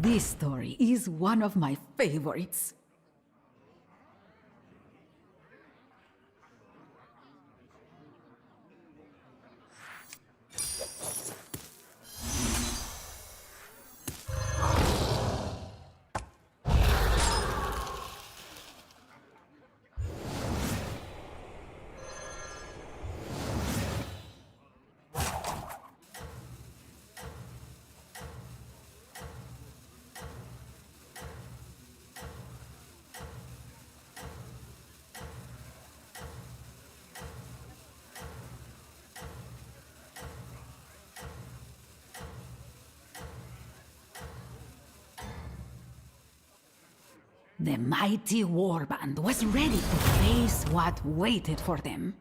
This story is one of my favorites. The mighty warband was ready to face what waited for them.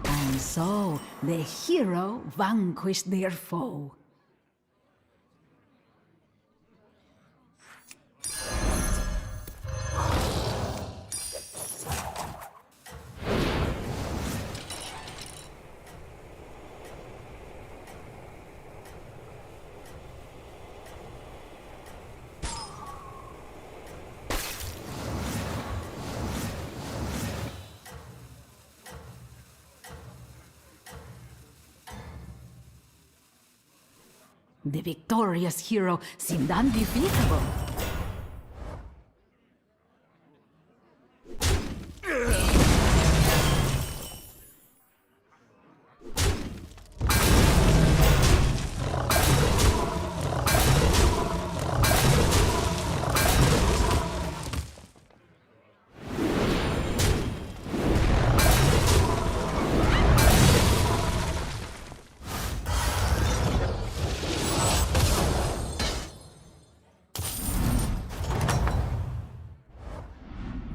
And so, the hero vanquished their foe. The victorious hero seemed undefeatable.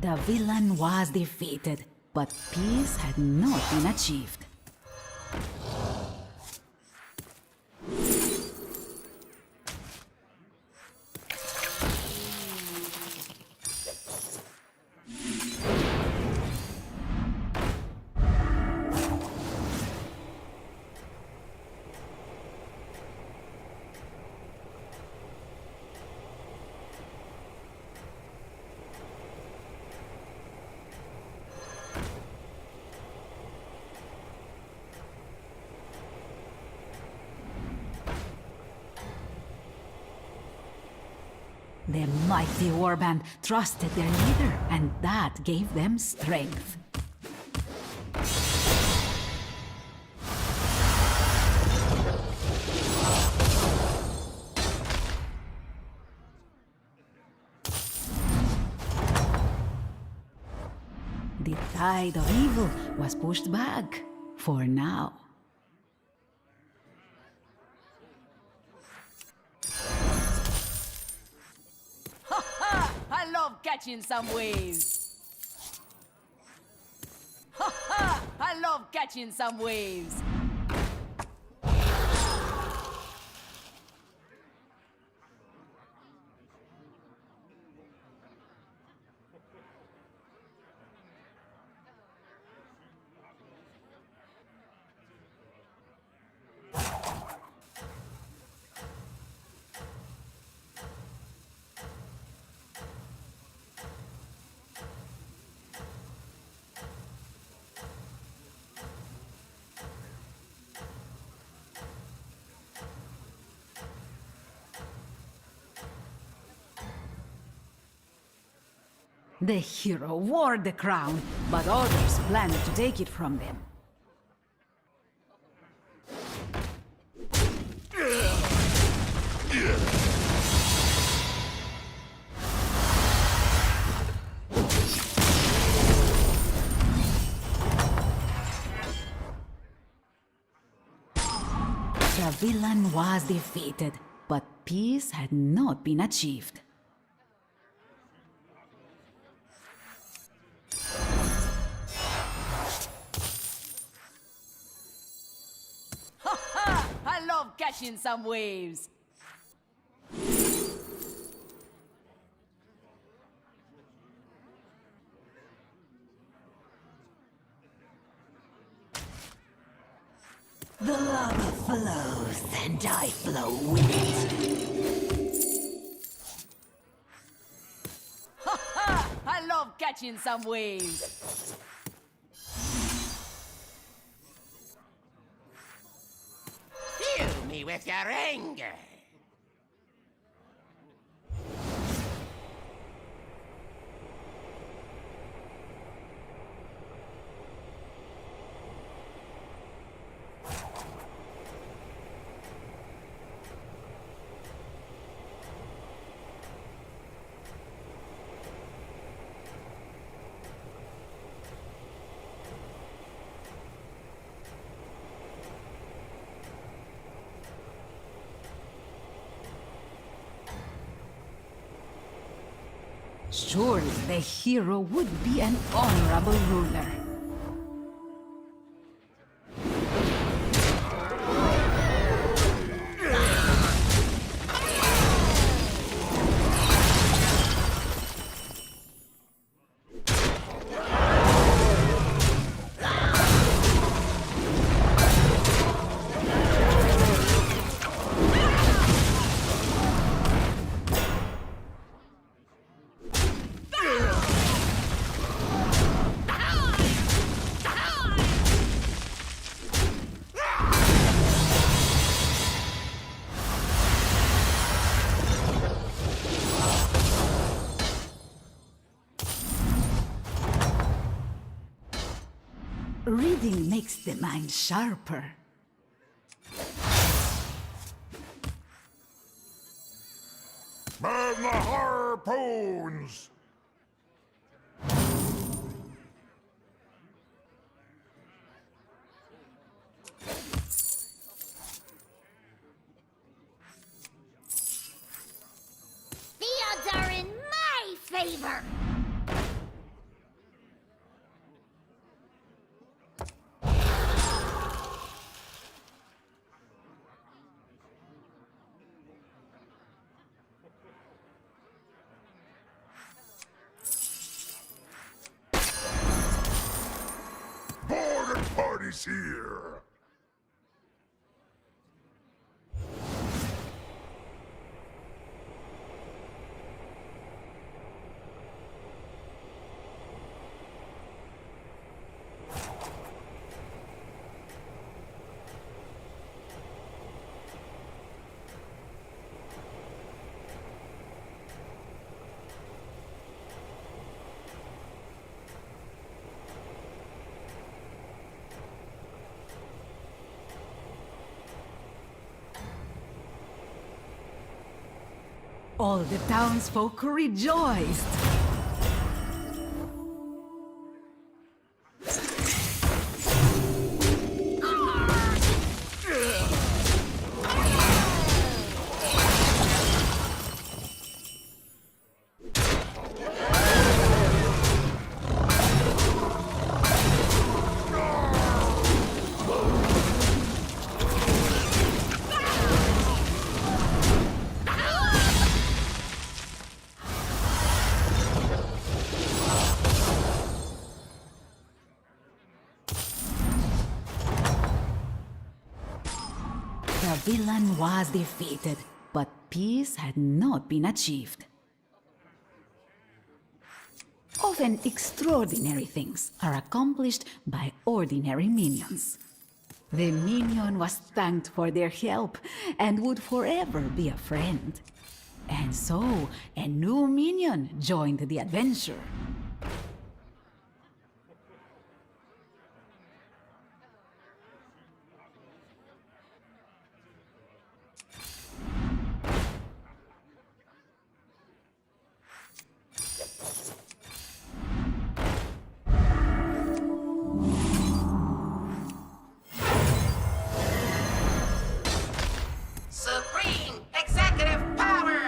The villain was defeated, but peace had not been achieved. The mighty warband trusted their leader, and that gave them strength. The tide of evil was pushed back, for now. I love catching some waves. Ha ha! I love catching some waves. The hero wore the crown, but others planned to take it from them. The villain was defeated, but peace had not been achieved. love catching some waves. The lava flows, and I flow with it. I love catching some waves. Fill me with your anger. Surely the hero would be an honorable ruler. Reading makes the mind sharper. Man the harpoons! The odds are in my favor! Border party's here! All the townsfolk rejoiced. The villain was defeated, but peace had not been achieved. Often extraordinary things are accomplished by ordinary minions. The minion was thanked for their help and would forever be a friend. And so, a new minion joined the adventure. Supreme executive power!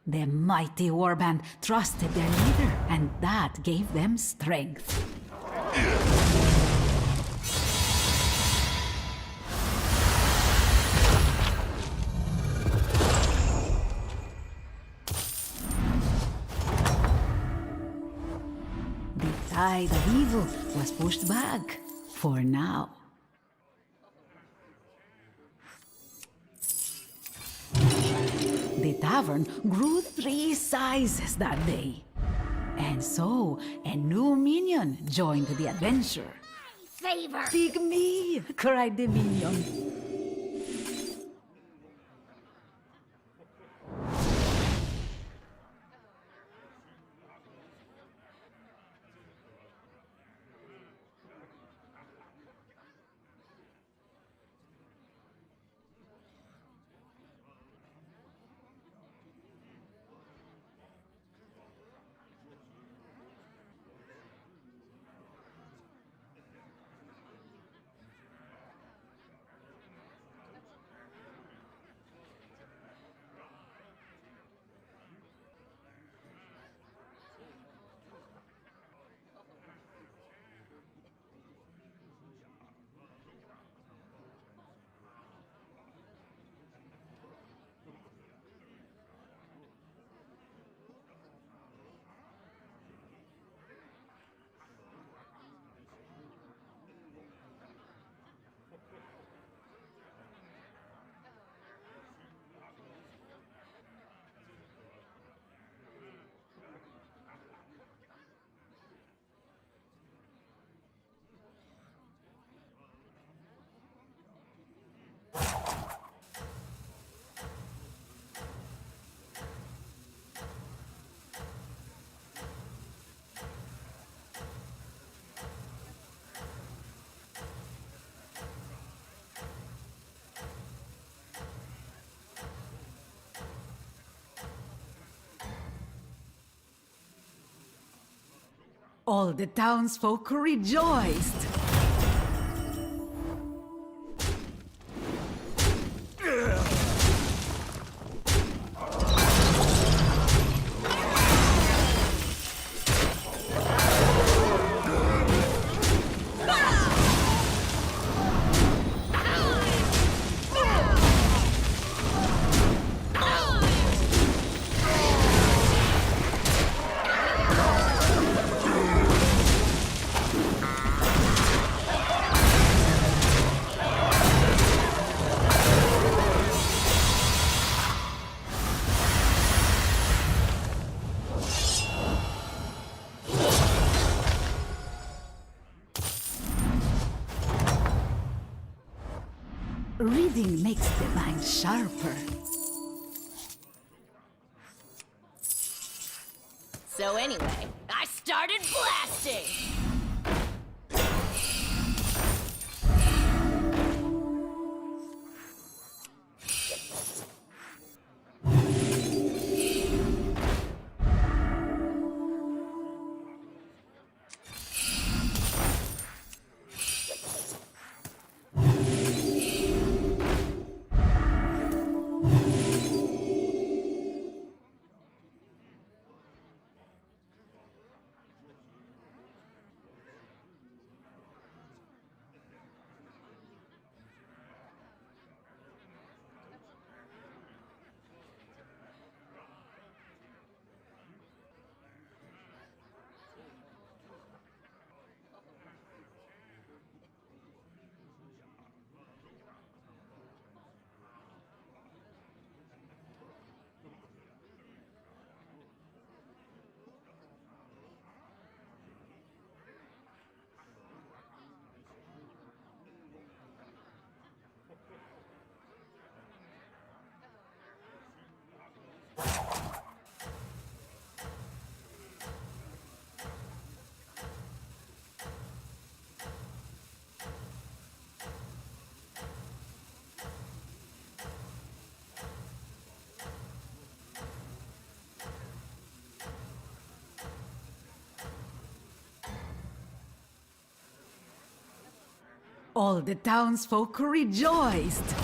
The mighty warband trusted their leader, and that gave them strength. The tide of evil was pushed back, for now. The tavern grew 3 sizes that day. And so, a new minion joined the adventure. Favor. Pick me! Cried the minion. All the townsfolk rejoiced. Reading makes the mind sharper. So anyway, I started blasting! All the townsfolk rejoiced.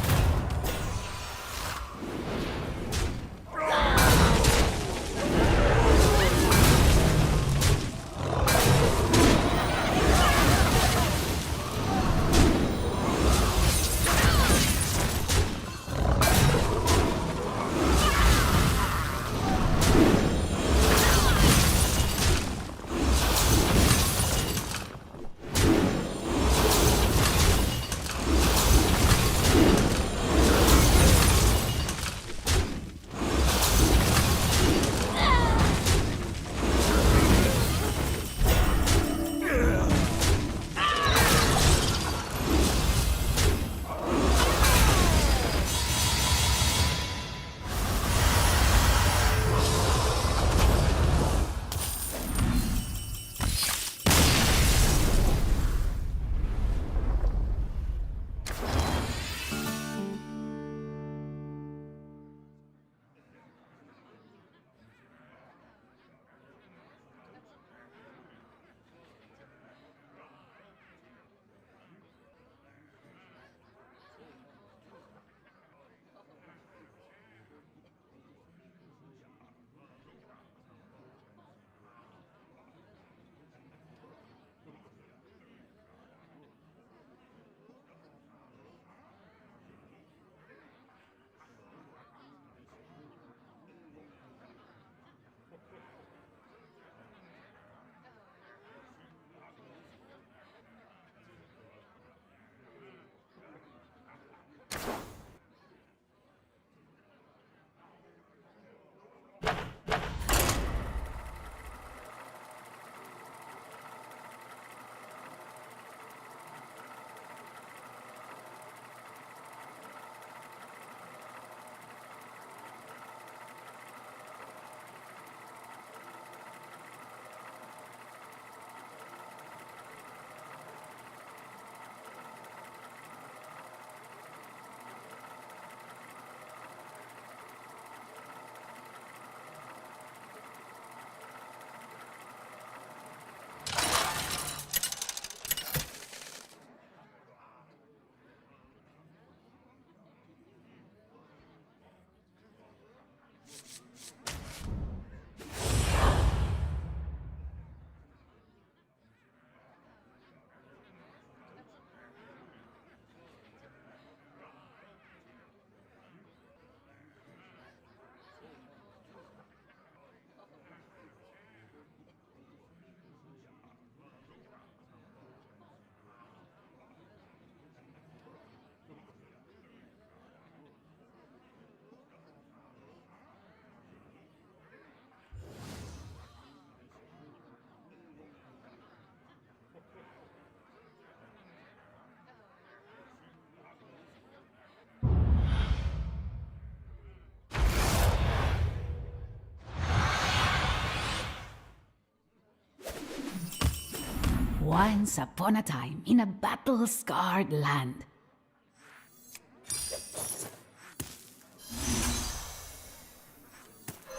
Once upon a time, in a battle-scarred land,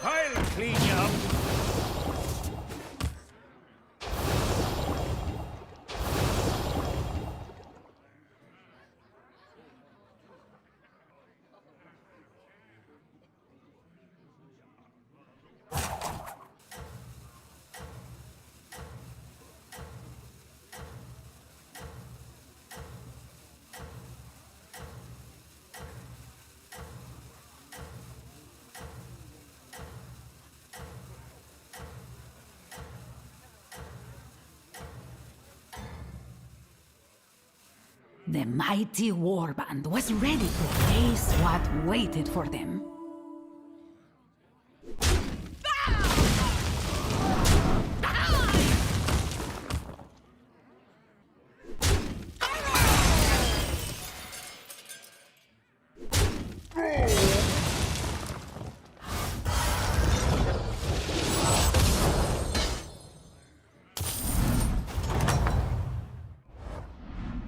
I'll clean you up. the mighty warband was ready to face what waited for them.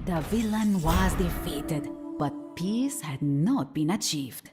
The villain was defeated, but peace had not been achieved.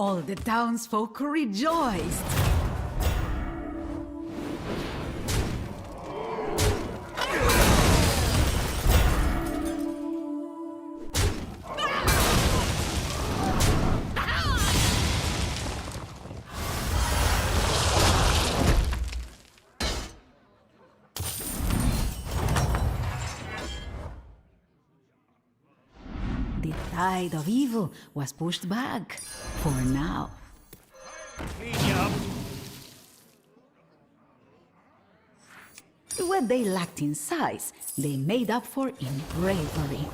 All the townsfolk rejoiced. The tide of evil was pushed back, for now. Clean you up. What they lacked in size, they made up for in bravery.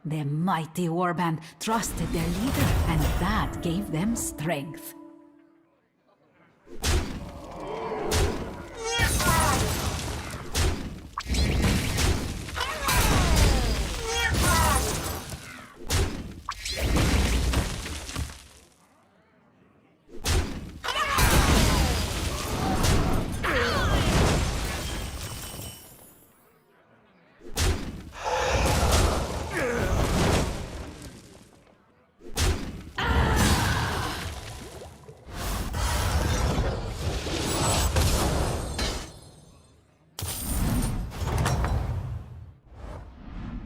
The mighty warband trusted their leader, and that gave them strength.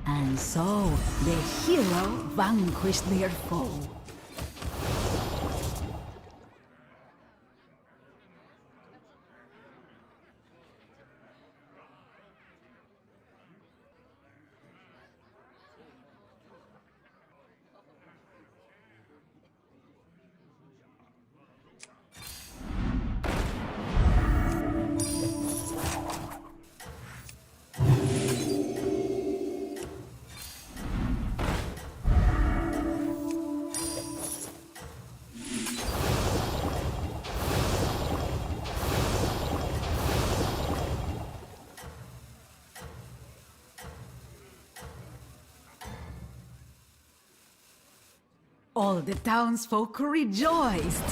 And so, the hero vanquished their foe. All the townsfolk rejoiced.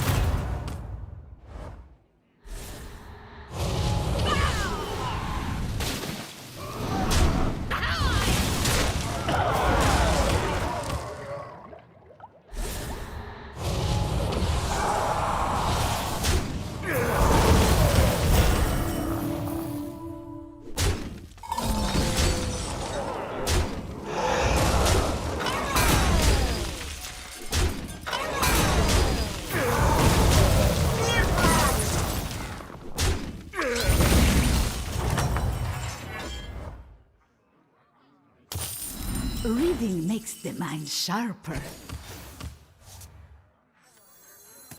Reading makes the mind sharper.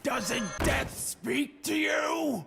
Doesn't death speak to you?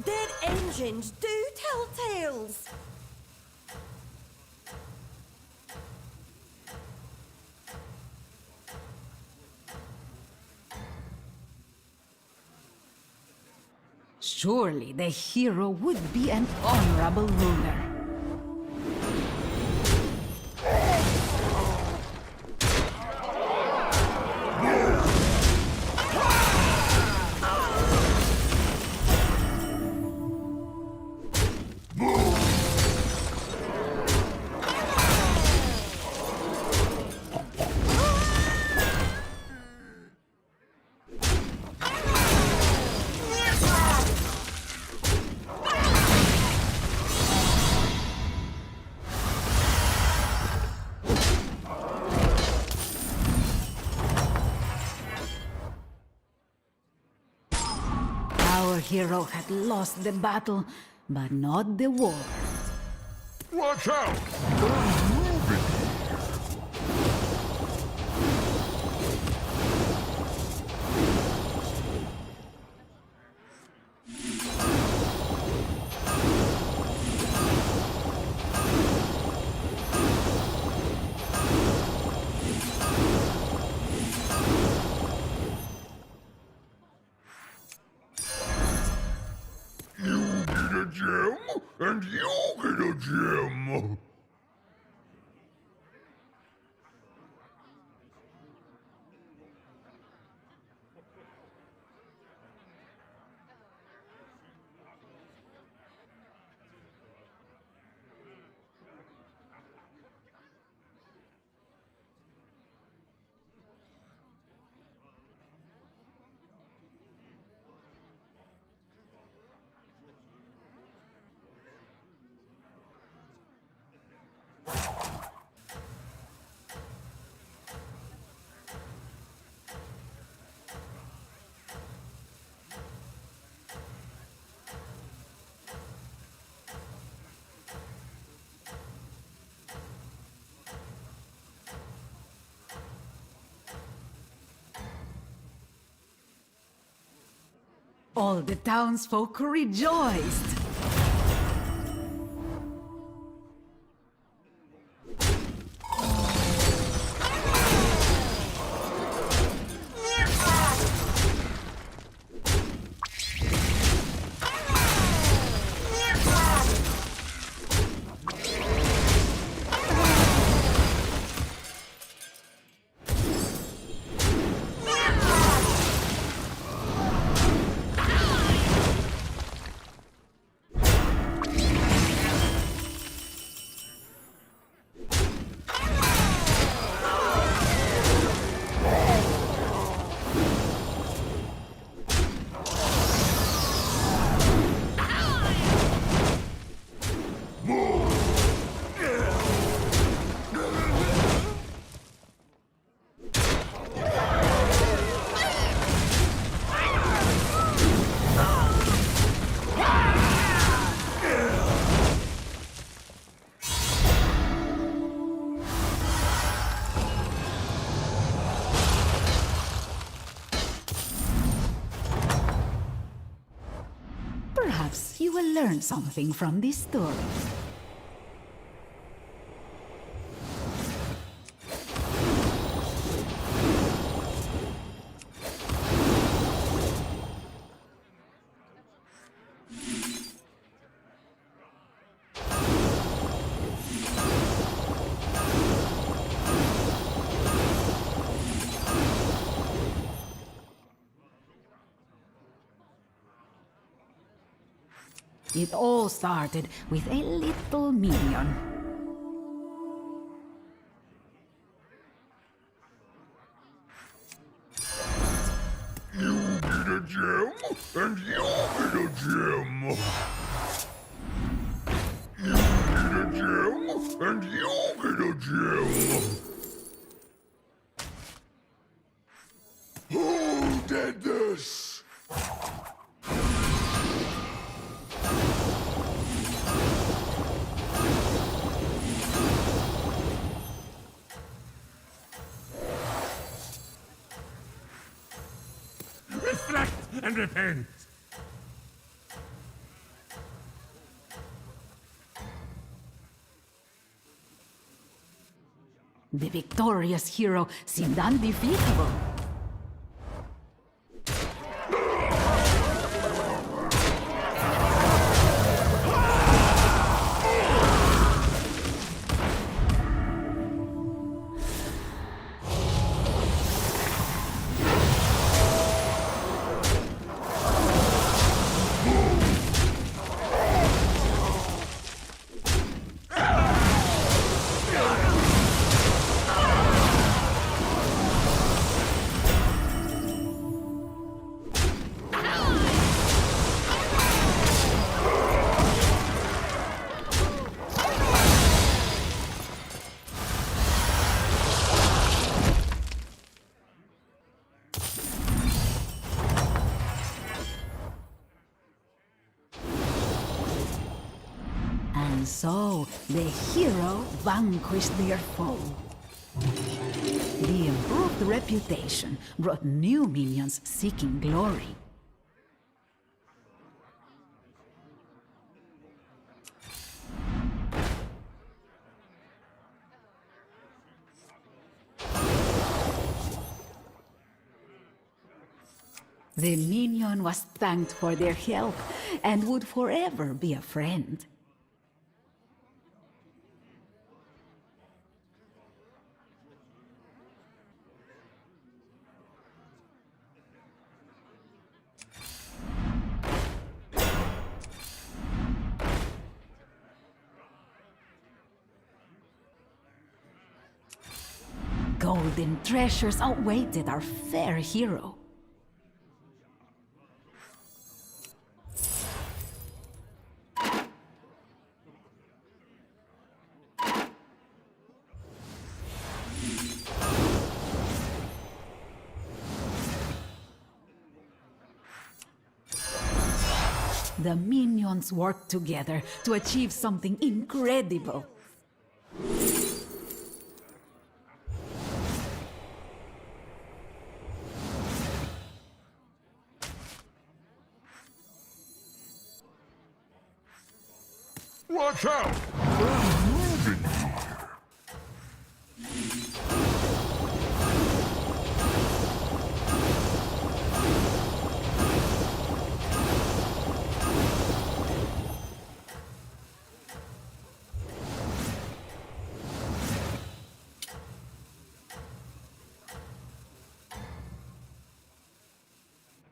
Dead engines do tell tales. Surely the hero would be an honorable ruler. Our hero had lost the battle, but not the war. Watch out! There's moving here. You get a gem, and you get a gem. All the townsfolk rejoiced. Perhaps you will learn something from this story. It all started with a little minion. You get a gem, and you get a gem. You get a gem, and you get a gem. Who did this? Reflect and repent. The victorious hero seemed undefeatable. And so, the hero vanquished their foe. The improved reputation brought new minions seeking glory. The minion was thanked for their help and would forever be a friend. Golden treasures awaited our fair hero. The minions worked together to achieve something incredible. Watch out! There's moving here.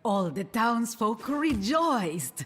All the townsfolk rejoiced.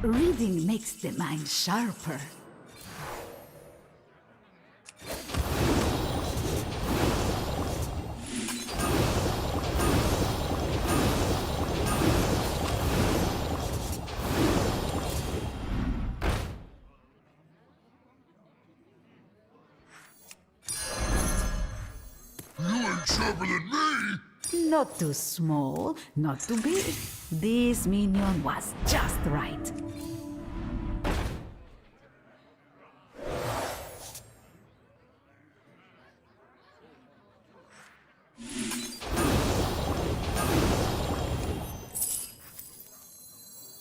Reading makes the mind sharper. tougher than me. Not too small, not too big. This minion was just right.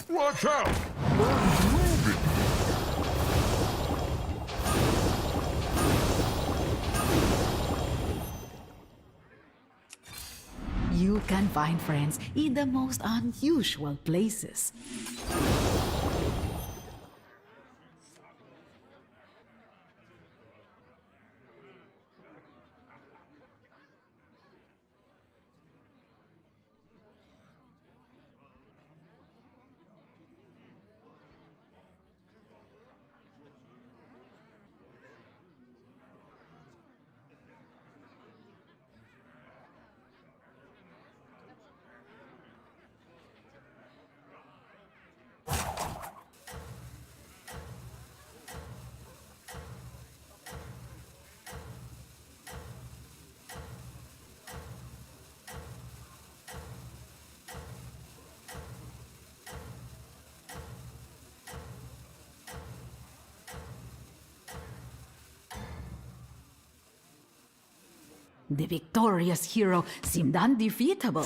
Watch out! Birds moving! You can find friends in the most unusual places. The victorious hero seemed undefeatable.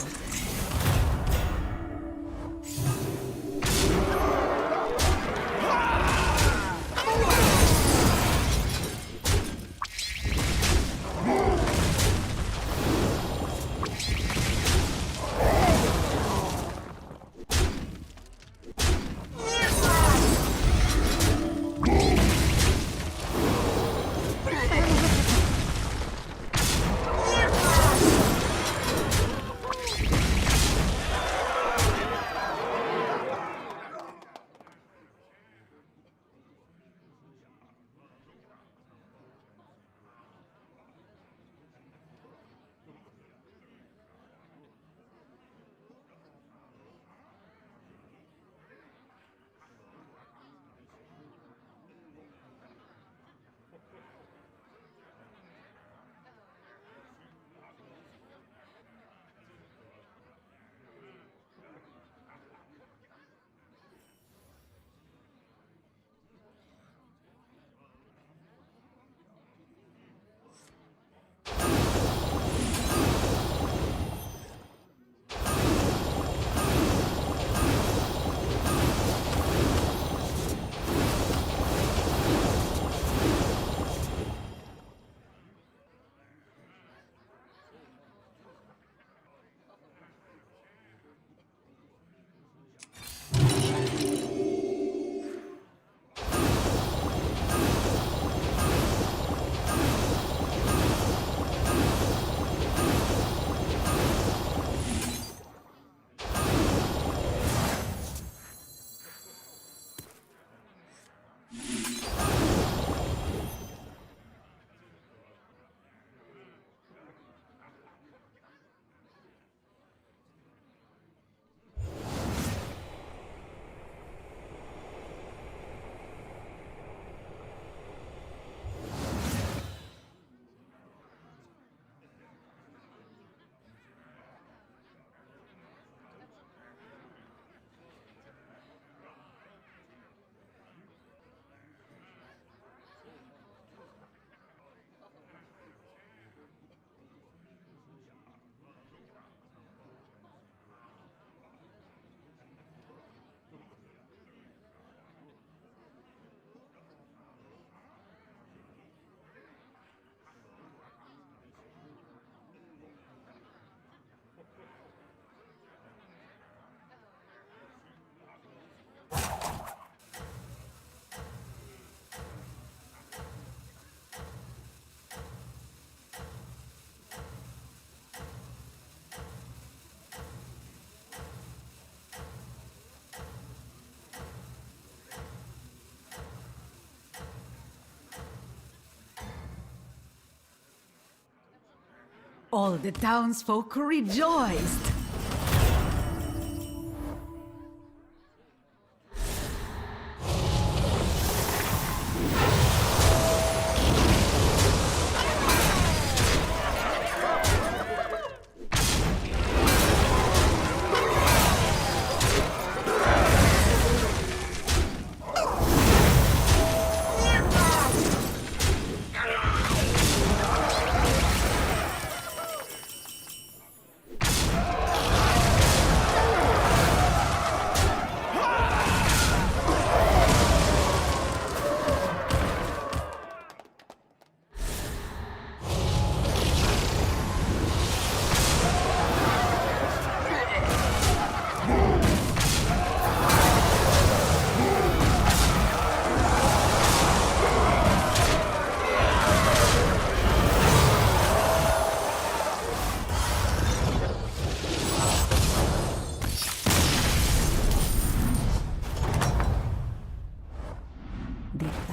All the townsfolk rejoiced.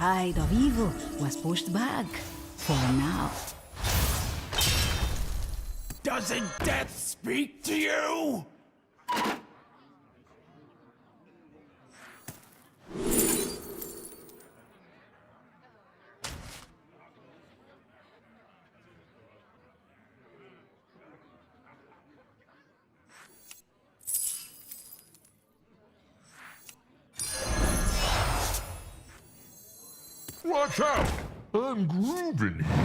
tide of evil was pushed back. For now. Doesn't death speak to you? Watch out! I'm grooving here.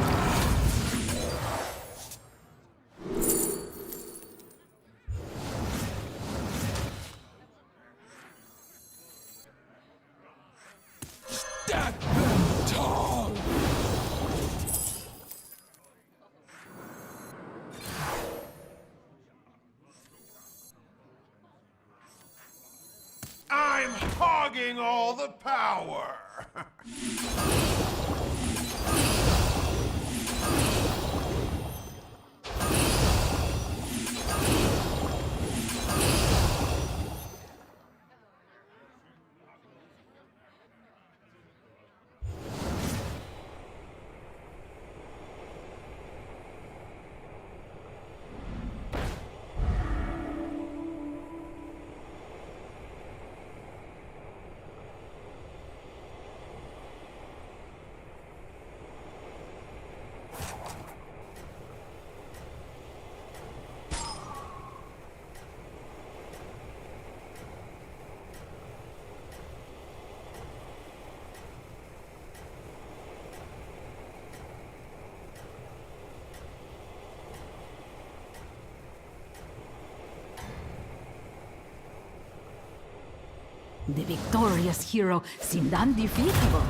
Stack them tall! I'm hogging all the power! The victorious hero seemed undefeatable.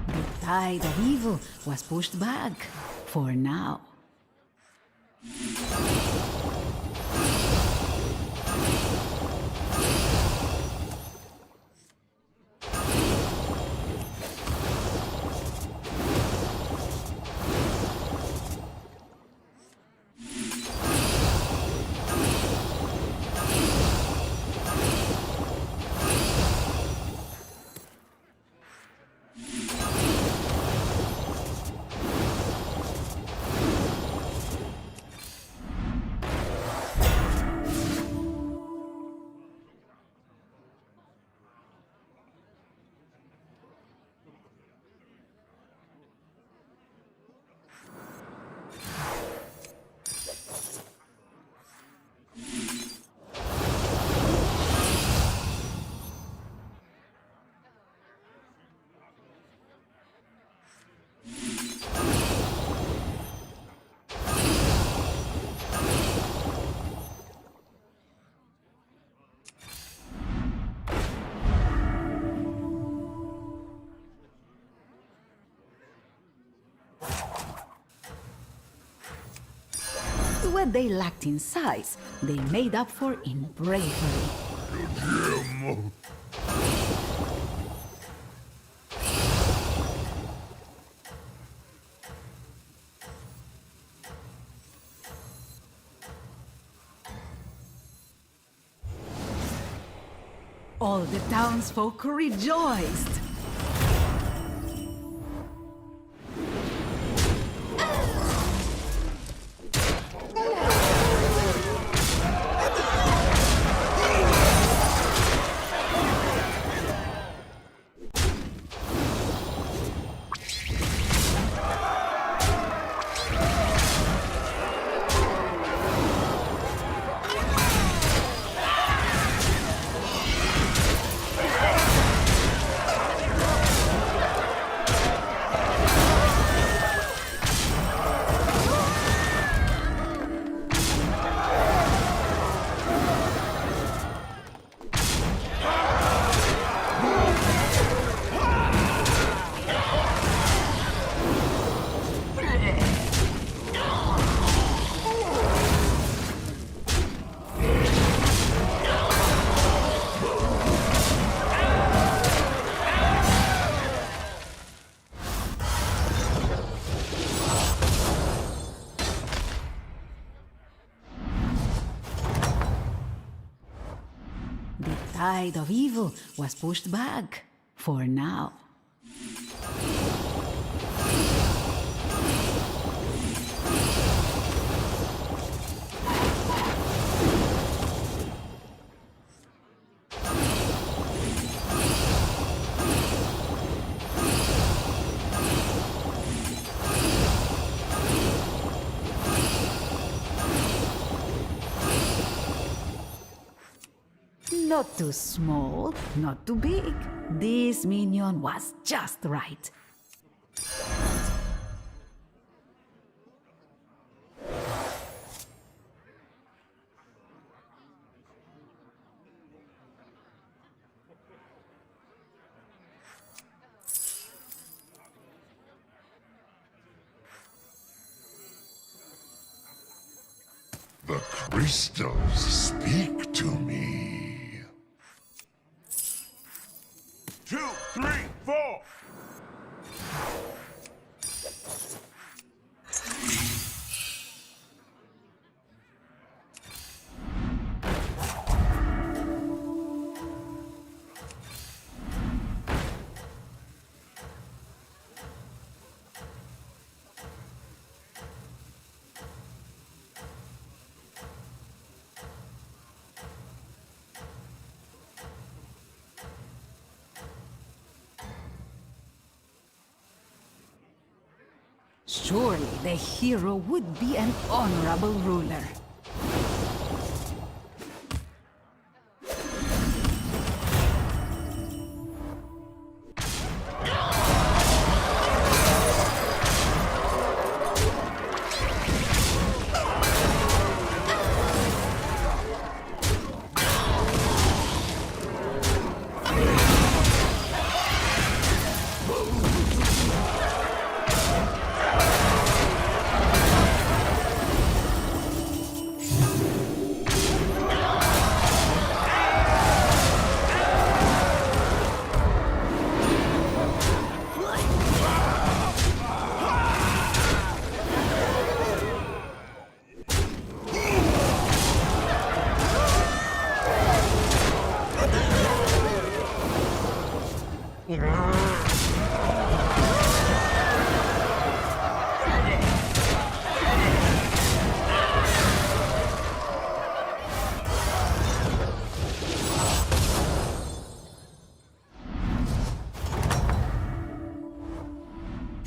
The tide of evil was pushed back. For now. What they lacked in size, they made up for in bravery. Jim! All the townsfolk rejoiced. tide of evil was pushed back, for now. Not too small, not too big. This minion was just right. The crystals speak to me. 2, 3, 4. Surely the hero would be an honorable ruler.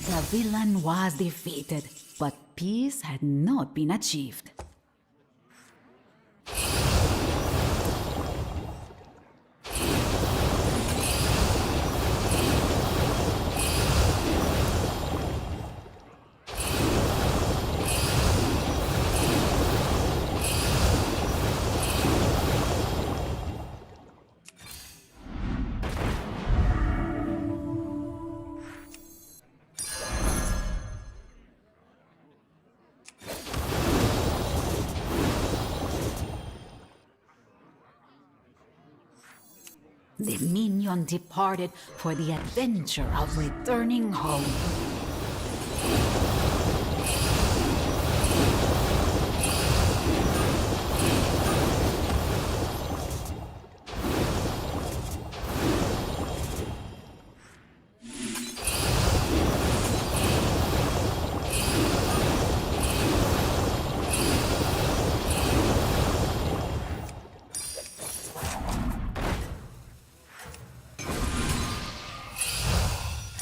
The villain was defeated, but peace had not been achieved. The minion departed for the adventure of returning home.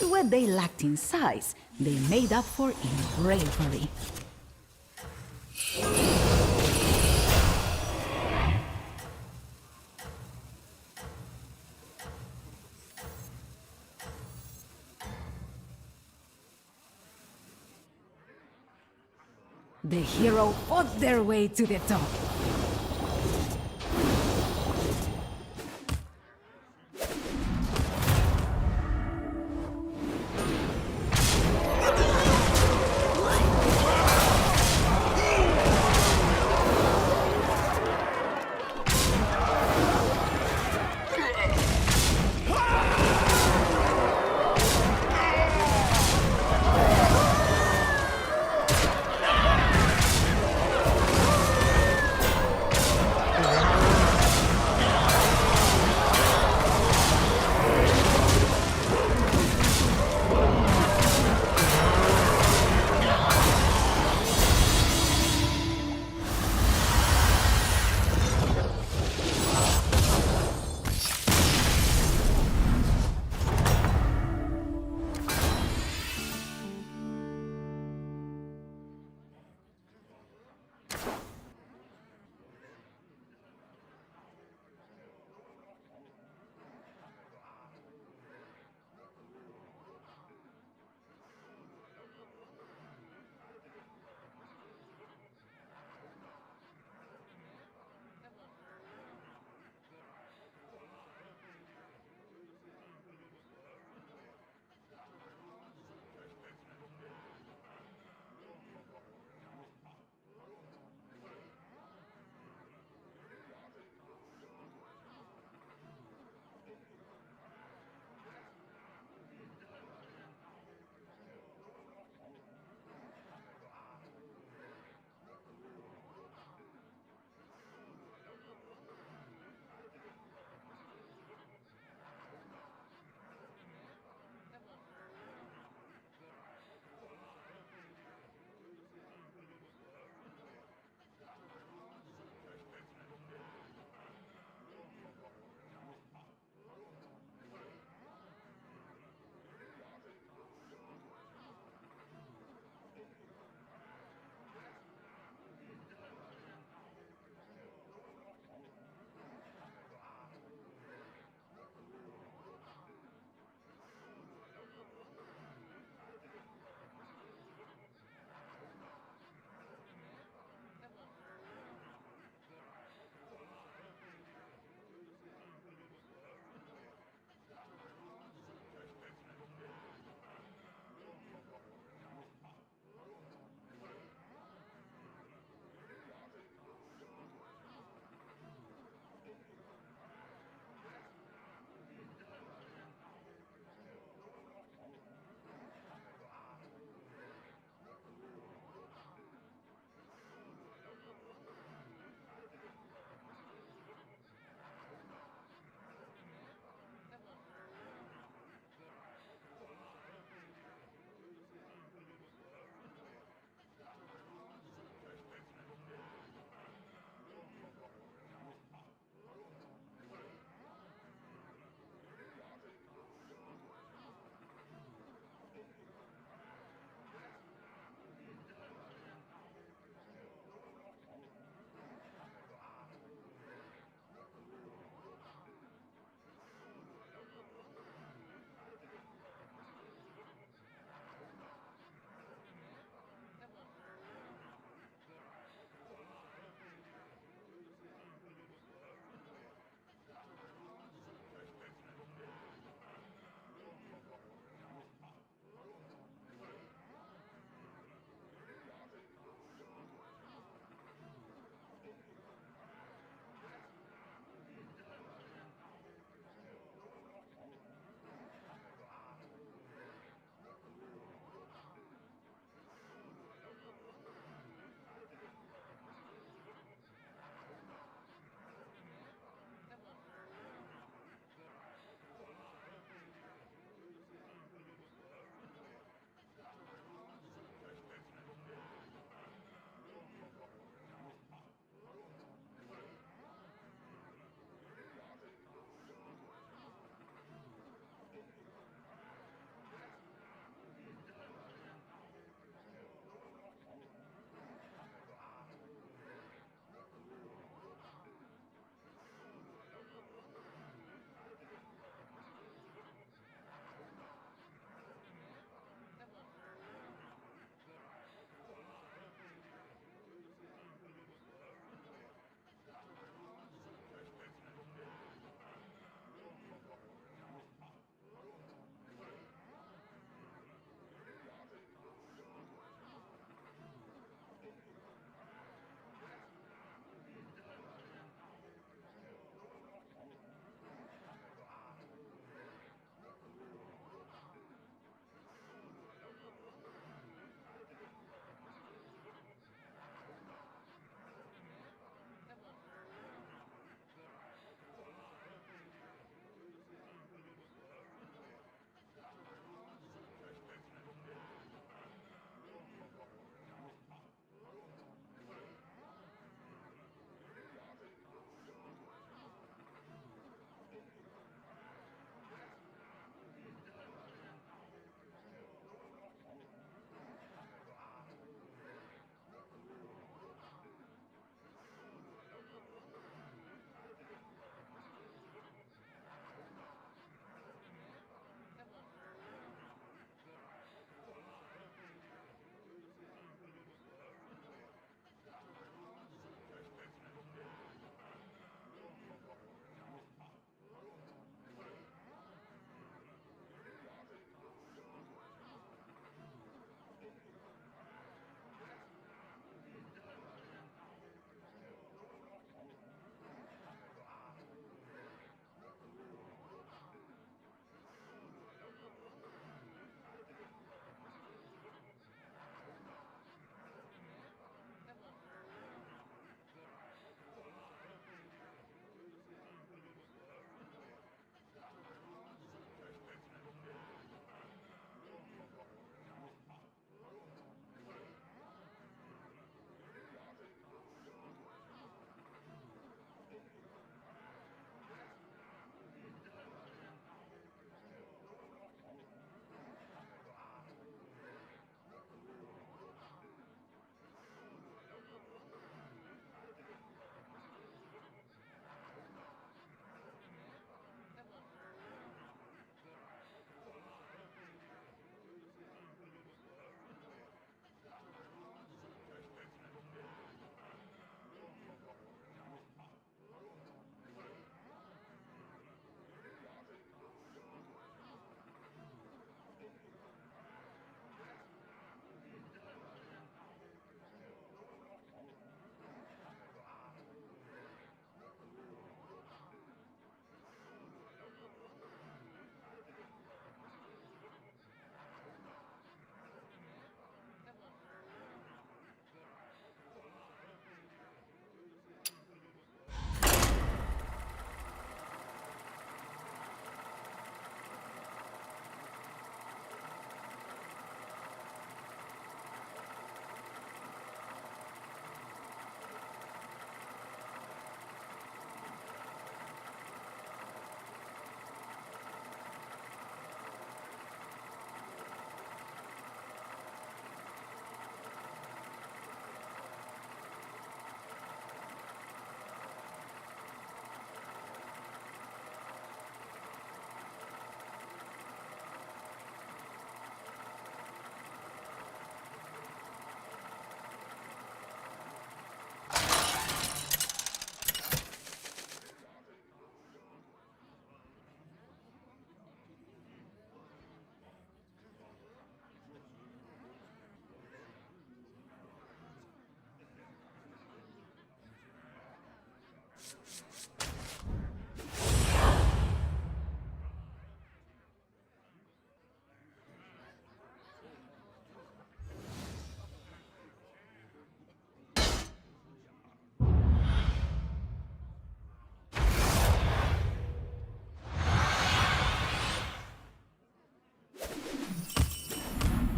What they lacked in size, they made up for in bravery. The hero fought their way to the top.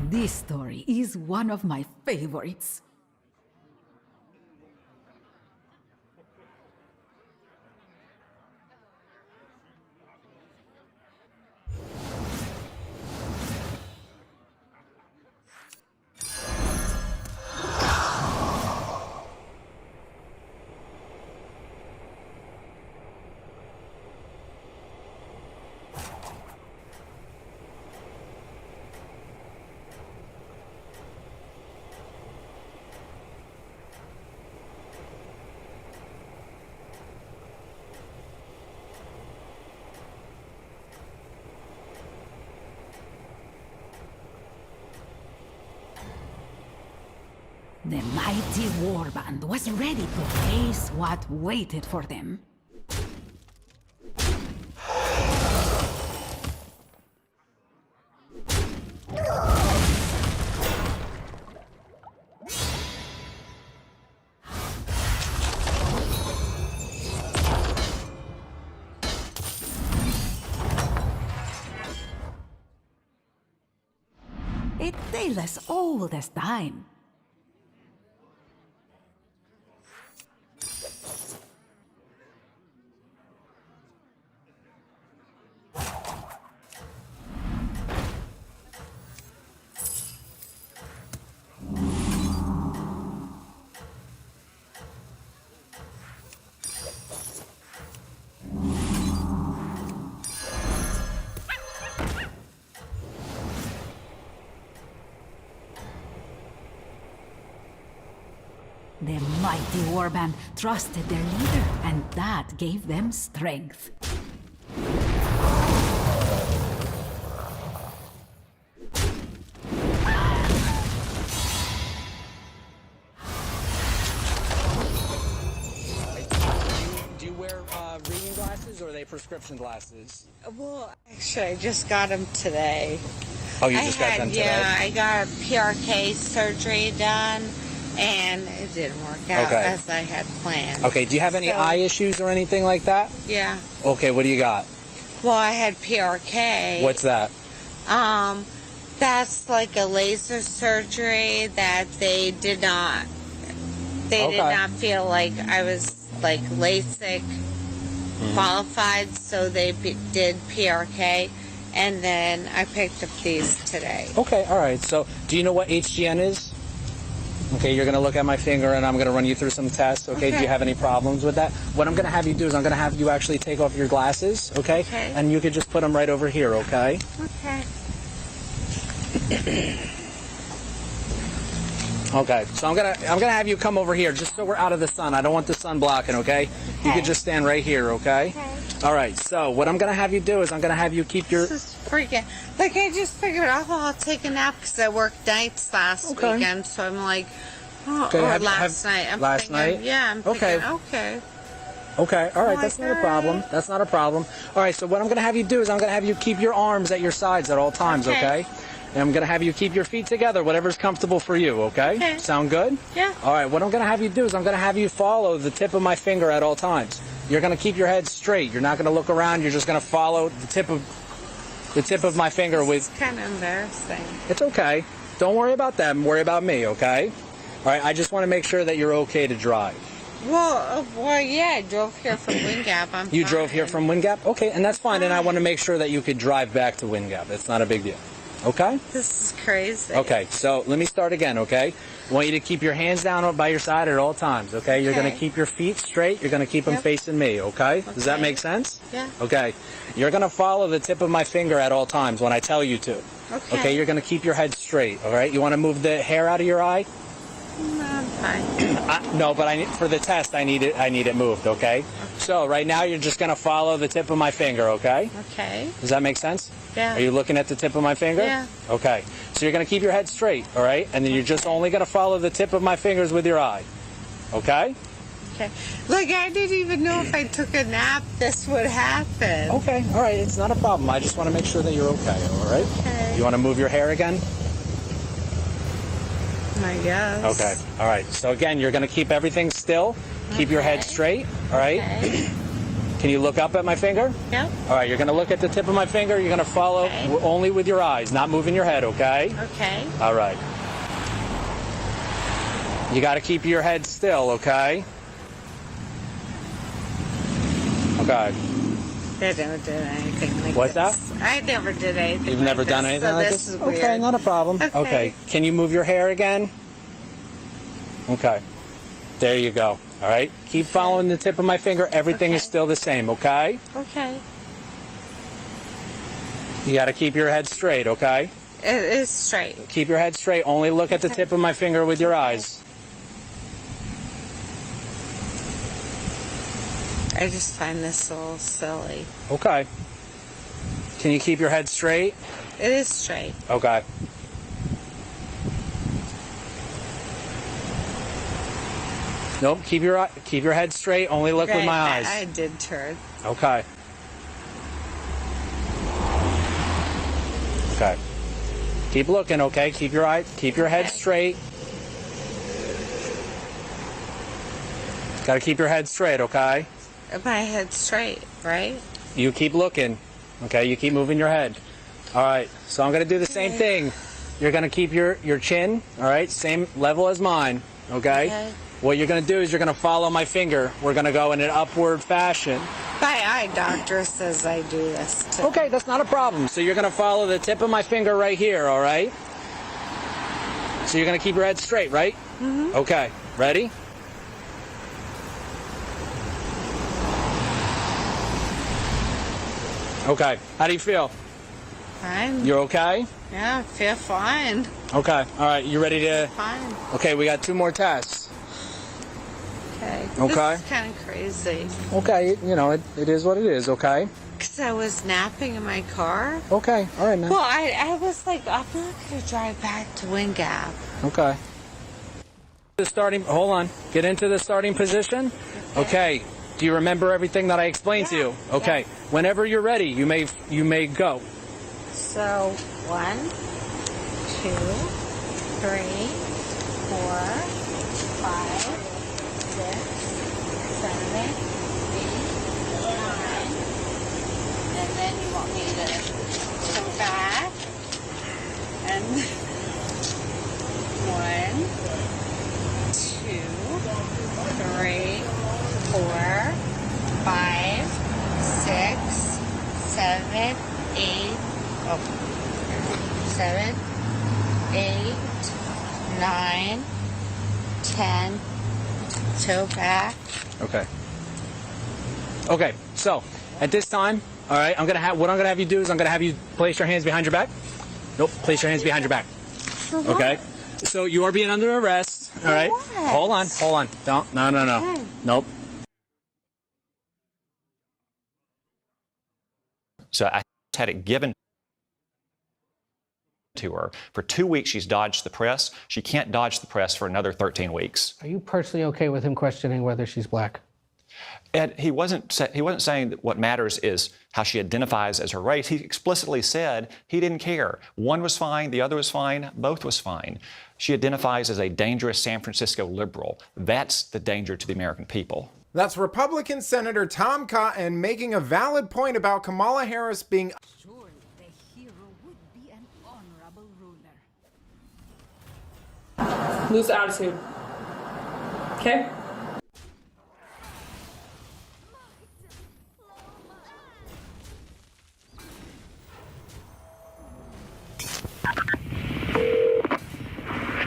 This story is one of my favorites. The mighty warband was ready to face what waited for them. A tale as old as time. The mighty warband trusted their leader, and that gave them strength. Do you wear reading glasses or are they prescription glasses? Well, actually, I just got them today. Oh, you just got them today? Yeah, I got a PRK surgery done, and it didn't work out Okay. as I had planned. Okay, do you have any So- eye issues or anything like that? Yeah. Okay, what do you got? Well, I had PRK. What's that? That's like a laser surgery that they did not. They did Okay. not feel like I was like LASIK qualified, so they did PRK, and then I picked up these today. Okay, all right. So, do you know what HGN is? Okay, you're going to look at my finger and I'm going to run you through some tests. Okay, do you have any problems with that? What I'm going to have you do is I'm going to have you actually take off your glasses, okay? Okay. And you could just put them right over here, okay? Okay. Okay, so I'm gonna have you come over here just so we're out of the sun. I don't want the sun blocking, okay? You could just stand right here, okay? All right, so what I'm gonna have you do is I'm gonna have you keep your... This is freaking. Like, I just figured, oh, I'll take a nap because I worked nights last Okay. weekend, so I'm like, oh, Okay, or have- last night. I'm last thinking, night? Yeah, I'm Okay. thinking, okay. Okay, all right, Oh, that's my not a problem. God. That's not a problem. All right, so what I'm gonna have you do is I'm gonna have you keep your arms at your sides at all times, Okay. okay? And I'm gonna have you keep your feet together, whatever's comfortable for you, okay? Okay. Sound good? Yeah. All right, what I'm gonna have you do is I'm gonna have you follow the tip of my finger at all times. You're gonna keep your head straight. You're not gonna look around. You're just gonna follow the tip of my finger with... It's kind of embarrassing. It's okay. Don't worry about them. Worry about me, okay? All right, I just want to make sure that you're okay to drive. Well, yeah, I drove here from Wingap. I'm You fine. drove here from Wingap? Okay, and that's fine. And I want to make sure that you could drive back to Wingap. It's not a big deal. Okay? This is crazy. Okay, so let me start again, okay? I want you to keep your hands down by your side at all times, okay? You're going to Okay. keep your feet straight. You're going to keep them Yep. facing me, okay? Does that Okay. make sense? Yeah. Okay. You're going to follow the tip of my finger at all times when I tell you to. Okay. Okay, you're going to keep your head straight, all right? You want to move the hair out of your eye? No, I'm fine. No, but for the test, I need it moved, okay? So right now you're just going to follow the tip of my finger, okay? Okay. Does that make sense? Yeah. Are you looking at the tip of my finger? Yeah. Okay. So you're going to keep your head straight, all right? And then you're just only going to follow the tip of my fingers with your eye. Okay? Okay. Like, I didn't even know if I took a nap this would happen. Okay. All right. It's not a problem. I just want to make sure that you're okay, all right? Okay. You want to move your hair again? I guess. Okay. All right. So again, you're going to keep everything still. Keep your head Okay. straight, all right? Okay. Can you look up at my finger? Yep. All right, you're going to look at the tip of my finger. You're going to follow only with your eyes, not moving your head, okay? Okay. All right. You got to keep your head still, okay? Okay. I never did anything like What's this. that? I never did anything You've like never done this, anything so like this this? is weird. Okay, not a problem. Okay. Can you move your hair again? Okay. There you go. All right. Keep following the tip of my finger. Everything is still the same, okay? Okay. You got to keep your head straight, okay? It is straight. Keep your head straight. Only look at the tip of my finger with your eyes. I just find this a little silly. Okay. Can you keep your head straight? It is straight. Okay. Nope. Keep your head straight. Only look with my eyes. I did turn. Okay. Okay. Keep looking, okay? Keep your head straight. Gotta keep your head straight, okay? My head straight, right? You keep looking, okay? You keep moving your head. All right, so I'm gonna do the same thing. You're gonna keep your chin, all right? Same level as mine, okay? What you're gonna do is you're gonna follow my finger. We're gonna go in an upward fashion. My eye doctor says I do this too. Okay, that's not a problem. So you're gonna follow the tip of my finger right here, all right? So you're gonna keep your head straight, right? Mm-hmm. Okay, ready? Okay, how do you feel? Fine. You're okay? Yeah, I feel fine. Okay, all right, you ready to? Fine. Okay, we got 2 more tests. Okay. Okay. This is kind of crazy. Okay, you know, it is what it is, okay? Because I was napping in my car. Okay, all right, man. Well, I was like, I'm not going to drive back to Wind Gap. Okay. Hold on. Get into the starting position. Okay. Do you remember everything that I explained to you? Okay. Yeah. Whenever you're ready, you may go. So, 1, 2, 3, 4, 5, 6, 7, 8, 9. And then you want me to go back. And 1, 2, 3, 4, 5, 6, 7, 8. Oh, 7, 8, 9, 10. Toe back. Okay. Okay. So at this time, all right, what I'm gonna have you do is I'm gonna have you place your hands behind your back. Nope. Place your hands behind your back. Okay. So you are being under arrest. All right. Hold on. Don't. No. Okay. Nope. So I had it given to her. For 2 weeks, she's dodged the press. She can't dodge the press for another 13 weeks. Are you personally okay with him questioning whether she's black? Ed, he wasn't saying that what matters is how she identifies as her race. He explicitly said he didn't care. One was fine, the other was fine, both was fine. She identifies as a dangerous San Francisco liberal. That's the danger to the American people. That's Republican Senator Tom Cotton making a valid point about Kamala Harris being... Surely the hero would be an honorable ruler. Lose attitude. Okay?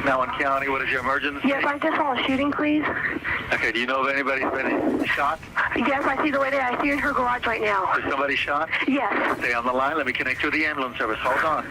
Allen County, what is your emergency? Yes, I just saw a shooting, please. Okay, do you know if anybody's been shot? Yes, I see the lady. I see her in her garage right now. Is somebody shot? Yes. Stay on the line. Let me connect you with the ambulance service. Hold on.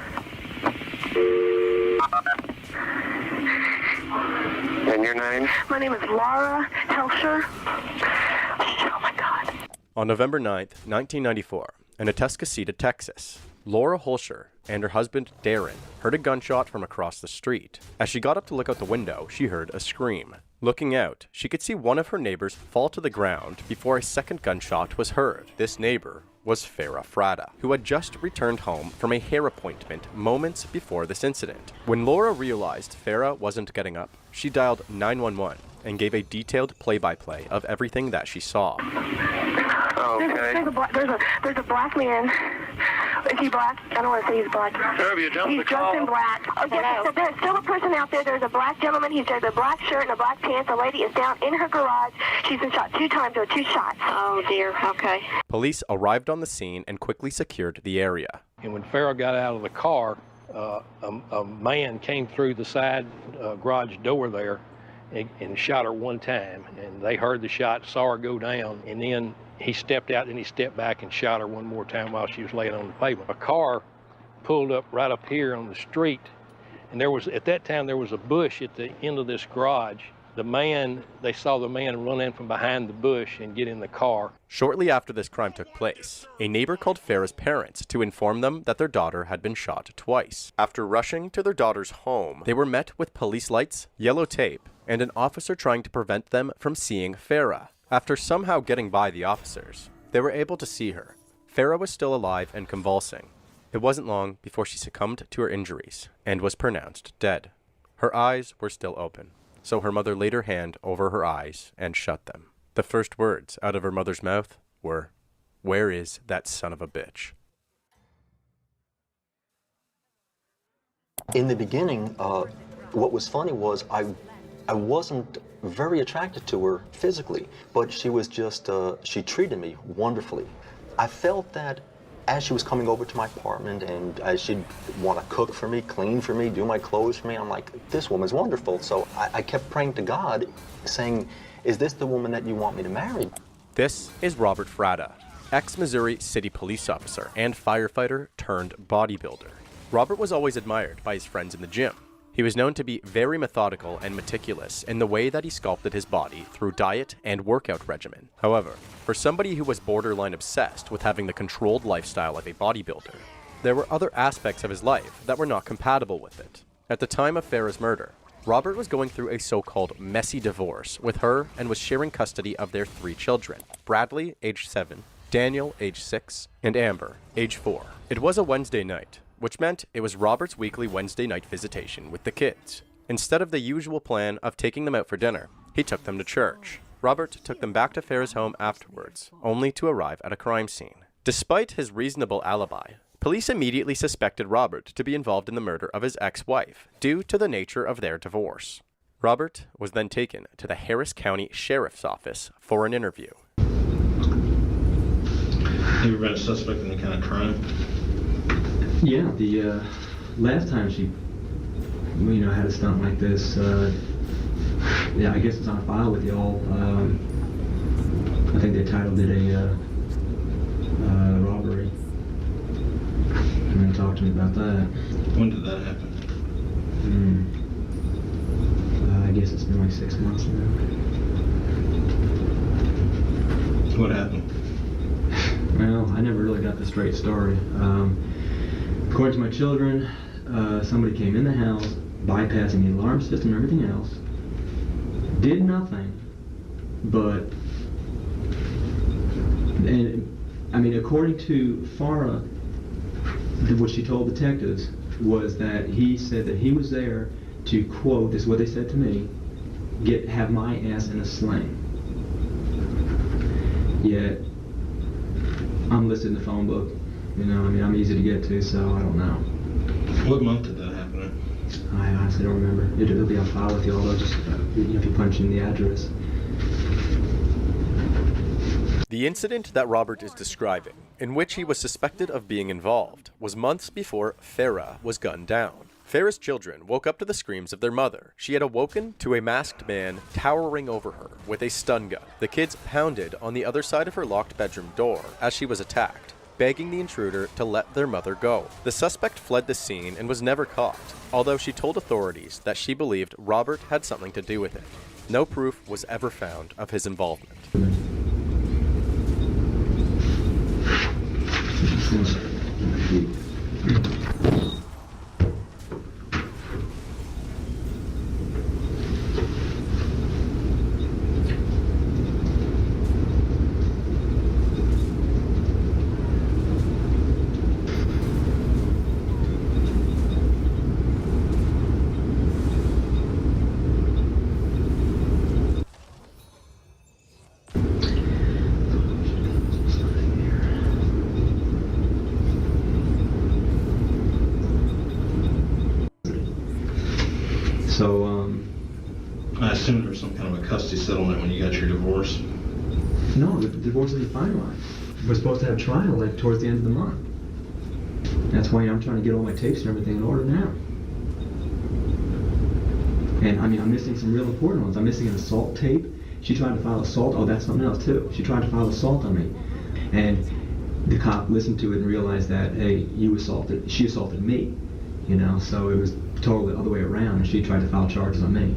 And your name? My name is Laura Helsher. Oh, my God. On November 9th, 1994, in Atascocita, Texas, Laura Holscher and her husband, Darren, heard a gunshot from across the street. As she got up to look out the window, she heard a scream. Looking out, she could see one of her neighbors fall to the ground before a second gunshot was heard. This neighbor was Farah Frada, who had just returned home from a hair appointment moments before this incident. When Laura realized Farah wasn't getting up, she dialed 911 and gave a detailed play-by-play of everything that she saw. There's a black man. Is he black? I don't want to say he's black. Sir, you jumped He's the dressed call. in black. Oh, yes, so there's still a person out there. There's a black gentleman. He's got a black shirt and a black pants. The lady is down in her garage. She's been shot 2 times or 2 shots. Oh, dear. Okay. Police arrived on the scene and quickly secured the area. And when Farrah got out of the car, a man came through the side garage door there and shot her 1 time. And they heard the shot, saw her go down, and then he stepped out, and he stepped back and shot her 1 more time while she was laying on the pavement. A car pulled up right up here on the street, and at that time there was a bush at the end of this garage. They saw the man run in from behind the bush and get in the car. Shortly after this crime took place, a neighbor called Farrah's parents to inform them that their daughter had been shot twice. After rushing to their daughter's home, they were met with police lights, yellow tape, and an officer trying to prevent them from seeing Farrah. After somehow getting by the officers, they were able to see her. Farrah was still alive and convulsing. It wasn't long before she succumbed to her injuries and was pronounced dead. Her eyes were still open, so her mother laid her hand over her eyes and shut them. The first words out of her mother's mouth were, "Where is that son of a bitch?" In the beginning, what was funny was I wasn't very attracted to her physically, but she was just, she treated me wonderfully. I felt that as she was coming over to my apartment and as she'd want to cook for me, clean for me, do my clothes for me, I'm like, this woman's wonderful. So I kept praying to God, saying, is this the woman that you want me to marry? This is Robert Fratta, ex-Missouri City police officer and firefighter turned bodybuilder. Robert was always admired by his friends in the gym. He was known to be very methodical and meticulous in the way that he sculpted his body through diet and workout regimen. However, for somebody who was borderline obsessed with having the controlled lifestyle of a bodybuilder, there were other aspects of his life that were not compatible with it. At the time of Farrah's murder, Robert was going through a so-called messy divorce with her and was sharing custody of their 3 children, Bradley, age 7, Daniel, age 6, and Amber, age 4. It was a Wednesday night, which meant it was Robert's weekly Wednesday night visitation with the kids. Instead of the usual plan of taking them out for dinner, he took them to church. Robert took them back to Farrah's home afterwards, only to arrive at a crime scene. Despite his reasonable alibi, police immediately suspected Robert to be involved in the murder of his ex-wife, due to the nature of their divorce. Robert was then taken to the Harris County Sheriff's Office for an interview. Have you ever been a suspect in any kind of crime? Yeah, the last time she, had a stunt like this, yeah, I guess it's on file with y'all. I think they titled it a robbery. And they talked to me about that. When did that happen? I guess it's been like 6 months now. What happened? Well, I never really got the straight story. According to my children, somebody came in the house, bypassing the alarm system and everything else, did nothing, but, according to Farrah, what she told detectives was that he said that he was there to, quote, this is what they said to me, have my ass in a sling. Yet, I'm listed in the phone book. I'm easy to get to, so I don't know. What month did that happen in? I honestly don't remember. It'll be on file with you, although just if you punch in the address. The incident that Robert is describing, in which he was suspected of being involved, was months before Farrah was gunned down. Farrah's children woke up to the screams of their mother. She had awoken to a masked man towering over her with a stun gun. The kids pounded on the other side of her locked bedroom door as she was attacked, begging the intruder to let their mother go. The suspect fled the scene and was never caught, although she told authorities that she believed Robert had something to do with it. No proof was ever found of his involvement. So, I assume there's some kind of a custody settlement when you got your divorce. No, the divorce isn't finalized. We're supposed to have trial like towards the end of the month. That's why I'm trying to get all my tapes and everything in order now. And I mean, I'm missing some real important ones. I'm missing an assault tape. She tried to file assault. Oh, that's something else too. She tried to file assault on me. And the cop listened to it and realized that, hey, she assaulted me. You know, so it was totally the other way around, and she tried to file charges on me.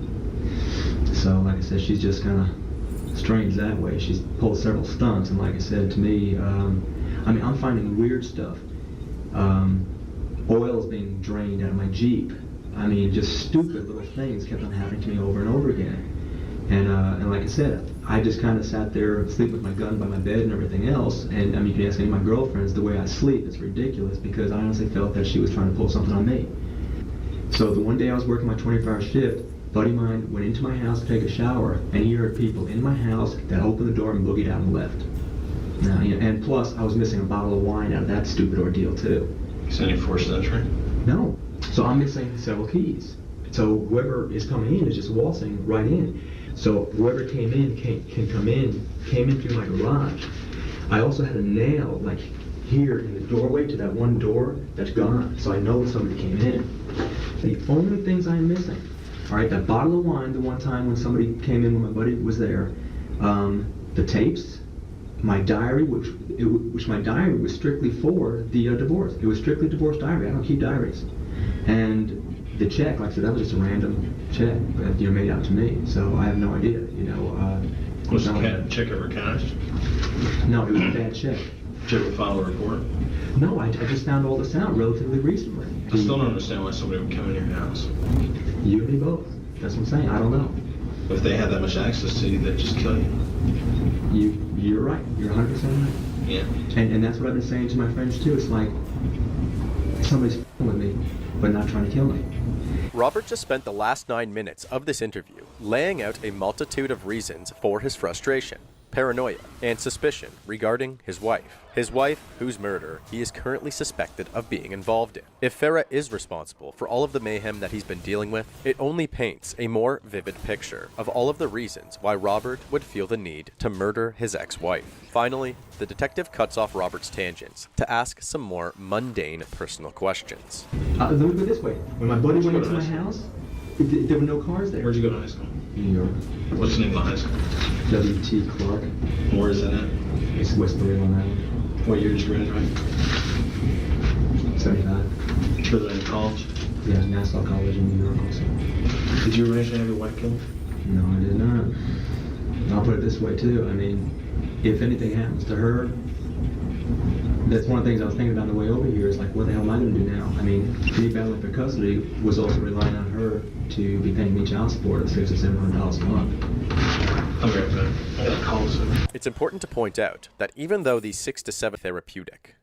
So, like I said, she's just kind of strange that way. She's pulled several stunts, and like I said, to me, I mean, I'm finding weird stuff. Oil's being drained out of my Jeep. I mean, just stupid little things kept on happening to me over and over again. And like I said, I just kind of sat there sleeping with my gun by my bed and everything else. And I mean, you can ask any of my girlfriends, the way I sleep is ridiculous because I honestly felt that she was trying to pull something on me. So the one day I was working my 24-hour shift, a buddy of mine went into my house to take a shower, and he heard people in my house that opened the door and boogied out and left. Now, and plus, I was missing a bottle of wine out of that stupid ordeal too. Is any forced entry? No. So I'm missing several keys. So whoever is coming in is just waltzing right in. So whoever came in came in through my garage. I also had a nail like here in the doorway to that one door that's gone. So I know somebody came in. The only things I'm missing, all right, that bottle of wine the one time when somebody came in when my buddy was there, the tapes, my diary, which my diary was strictly for the divorce. It was strictly divorce diary. I don't keep diaries. And the check, like I said, that was just a random check that made out to me. So I have no idea. Was the check ever cashed? No, it was a bad check. Did you ever file a report? No, I just found all this out relatively recently. I still don't understand why somebody would come in your house. You and me both. That's what I'm saying. I don't know. If they had that much access to you, they'd just kill you. You're right. You're 100% right. Yeah. And that's what I've been saying to my friends too. It's like somebody's f***ing with me, but not trying to kill me. Robert just spent the last 9 minutes of this interview laying out a multitude of reasons for his frustration, paranoia, and suspicion regarding his wife. His wife, whose murder he is currently suspected of being involved in. If Farah is responsible for all of the mayhem that he's been dealing with, it only paints a more vivid picture of all of the reasons why Robert would feel the need to murder his ex-wife. Finally, the detective cuts off Robert's tangents to ask some more mundane personal questions. Let me put it this way. When my buddy went into my house, there were no cars there. Where'd you go to high school? New York. What's the name of the high school? W.T. Clark. Where is that at? It's West Long Island. What year did you graduate? 75. Sure they're in college? Yeah, Nassau College in New York also. Did you originally have your wife killed? No, I did not. I'll put it this way too. I mean, if anything happens to her, that's one of the things I was thinking about on the way over here is like, what the hell am I going to do now? I mean, me battling for custody was also relying on her to be paying me child support of $600 or $700 a month. I got a call soon. It's important to point out that even though these 6 to 7 therapeutic,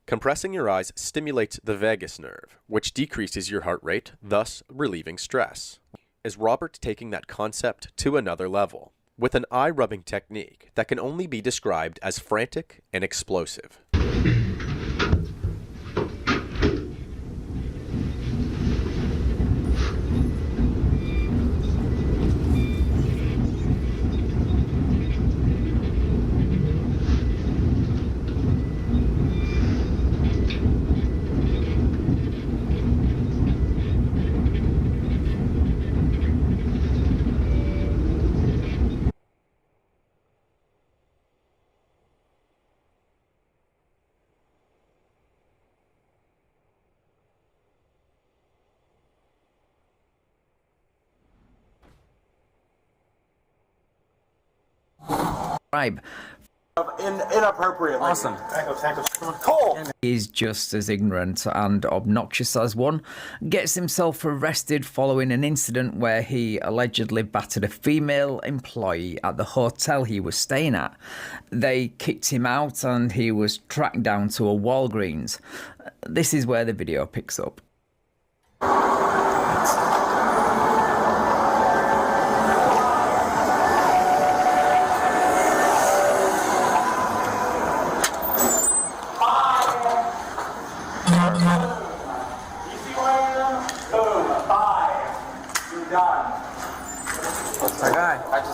compressing your eyes stimulates the vagus nerve, which decreases your heart rate, thus relieving stress. Is Robert taking that concept to another level, with an eye-rubbing technique that can only be described as frantic and explosive. Inappropriately. Awesome. Cole! He's just as ignorant and obnoxious as one. Gets himself arrested following an incident where he allegedly battered a female employee at the hotel he was staying at. They kicked him out and he was tracked down to a Walgreens. This is where the video picks up.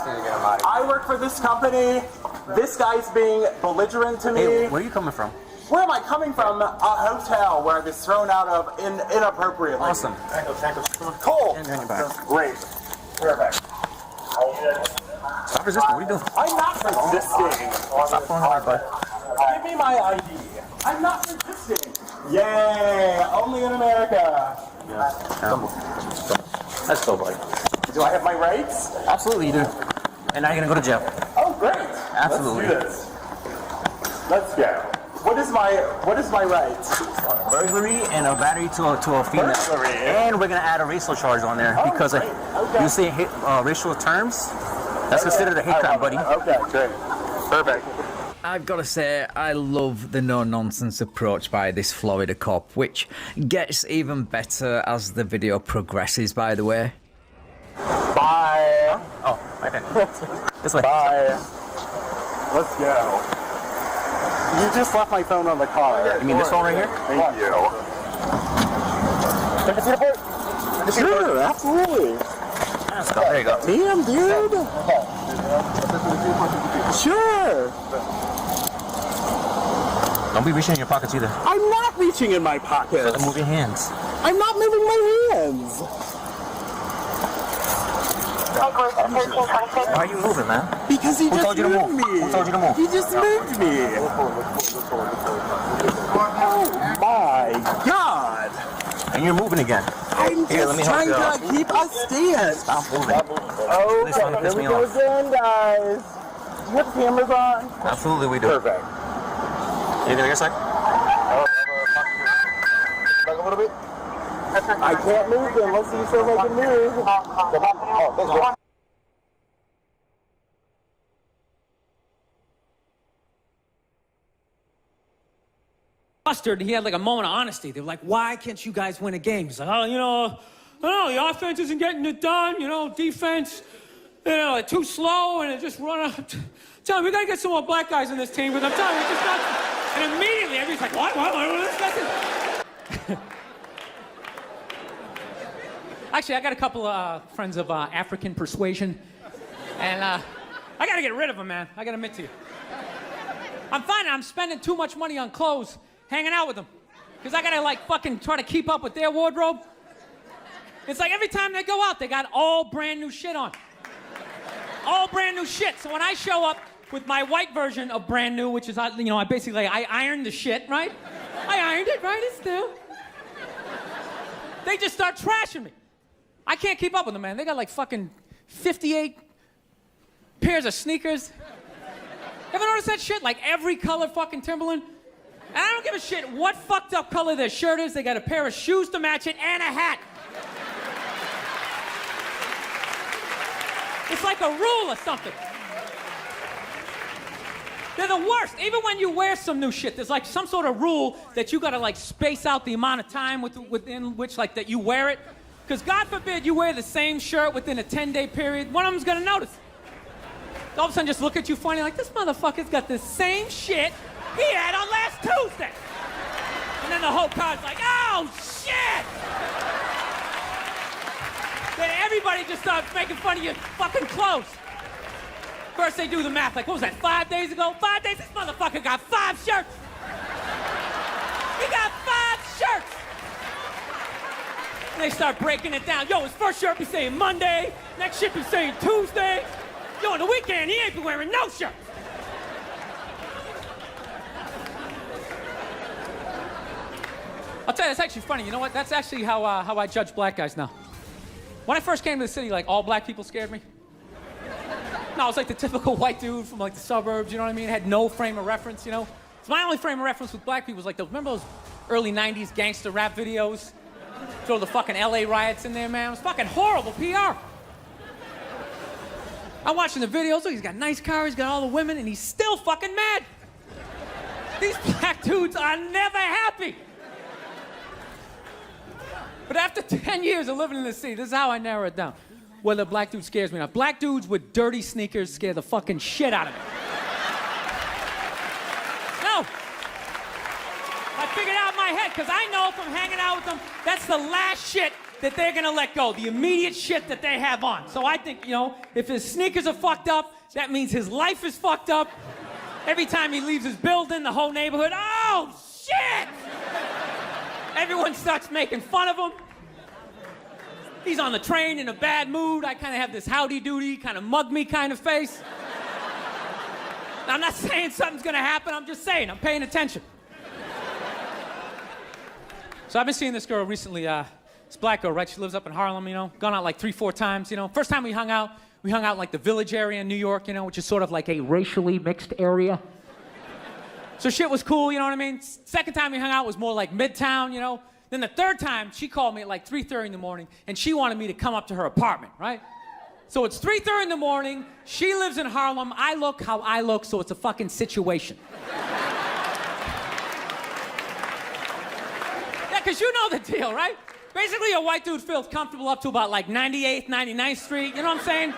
I work for this company. This guy's being belligerent to me. Hey, where are you coming from? Where am I coming from? A hotel where I was thrown out of inappropriately. Awesome. Cool. Great. Perfect. Stop resisting. What are you doing? I'm not resisting. Stop pulling hard, bud. Give me my ID. I'm not resisting. Yay! Only in America. Let's go, buddy. Do I have my rights? Absolutely, you do. And now you're gonna go to jail. Oh, great. Absolutely. Let's do this. Let's go. What is my rights? Burglary and a battery to a female. Burglary. And we're gonna add a racial charge on there because you say racial terms. That's considered a hate crime, buddy. Okay, great. Perfect. I've got to say, I love the no-nonsense approach by this Florida cop, which gets even better as the video progresses, by the way. Bye. Oh, right there. This way. Bye. Let's go. You just left my phone on the car. You mean this phone right here? Thank you. Can I see the port? Sure, absolutely. Let's go. There you go. Damn, dude. Sure. Don't be reaching in your pockets either. I'm not reaching in my pockets. So move your hands. I'm not moving my hands. Why are you moving, man? Because he Who just told you to moved move? me. Who told you to move? He just moved me. Oh my God. And you're moving again. I'm Here, let me just help trying you to keep a stance. Stop moving. Okay, here we go again, guys. You have the cameras on? Absolutely, we do. Perfect. Anything on your side? Back a little bit. I can't move them. Let's see if I can move. Oh, let's go. Mustard, he had like a moment of honesty. They were like, why can't you guys win a game? He's like, oh, I don't know, the offense isn't getting it done, defense, like too slow, and it just run up. Tell me, we gotta get some more black guys in this team, but I'm telling you, it's just not. And immediately, everybody's like, what? Actually, I got a couple of friends of African persuasion, and I gotta get rid of them, man. I gotta admit to you. I'm finding I'm spending too much money on clothes hanging out with them. Because I gotta fucking try to keep up with their wardrobe. It's like every time they go out, they got all brand new shit on. All brand new shit. So when I show up with my white version of brand new, which is, I basically, I ironed the shit, right? I ironed it, right? It's new. They just start trashing me. I can't keep up with them, man. They got fucking 58 pairs of sneakers. Ever notice that shit? Every color fucking Timberland. And I don't give a shit what fucked up color their shirt is. They got a pair of shoes to match it and a hat. It's like a rule or something. They're the worst. Even when you wear some new shit, there's some sort of rule that you gotta space out the amount of time within which that you wear it. Because God forbid you wear the same shirt within a 10-day period, one of them's gonna notice. All of a sudden just look at you funny this motherfucker's got the same shit he had on last Tuesday. And then the whole crowd's like, oh, shit! Then everybody just starts making fun of your fucking clothes. First they do the math, what was that, 5 days ago? 5 days, this motherfucker got 5 shirts! He got 5 shirts! And they start breaking it down. Yo, his first shirt be saying Monday, next shit be saying Tuesday. Yo, on the weekend, he ain't been wearing no shirt. I'll tell you, it's actually funny. You know what? That's actually how I judge black guys now. When I first came to the city, all black people scared me. No, I was the typical white dude from the suburbs, you know what I mean? Had no frame of reference, So my only frame of reference with black people was remember those early 90s gangster rap videos? Throw the fucking LA riots in there, man. It was fucking horrible PR. I'm watching the videos, look, he's got a nice car, he's got all the women, and he's still fucking mad. These black dudes are never happy. But after 10 years of living in the city, this is how I narrow it down. Whether a black dude scares me or not. Black dudes with dirty sneakers scare the fucking shit out of me. No. I figured out in my head, because I know from hanging out with them, that's the last shit that they're gonna let go, the immediate shit that they have on. So I think, if his sneakers are fucked up, that means his life is fucked up. Every time he leaves his building, the whole neighborhood, oh, shit! Everyone starts making fun of him. He's on the train in a bad mood. I kind of have this howdy-doody, kind of mug me kind of face. I'm not saying something's gonna happen, I'm just saying, I'm paying attention. So I've been seeing this girl recently, this black girl, right? She lives up in Harlem, gone out like 3-4 times, First time we hung out in like the Village area in New York, which is sort of like a racially mixed area. So shit was cool, you know what I mean? Second time we hung out was more like Midtown, Then the third time, she called me at like 3:30 in the morning, and she wanted me to come up to her apartment, right? So it's 3:30 in the morning, she lives in Harlem, I look how I look, so it's a fucking situation. Yeah, because you know the deal, right? Basically, a white dude feels comfortable up to about like 98th, 99th Street, you know what I'm saying?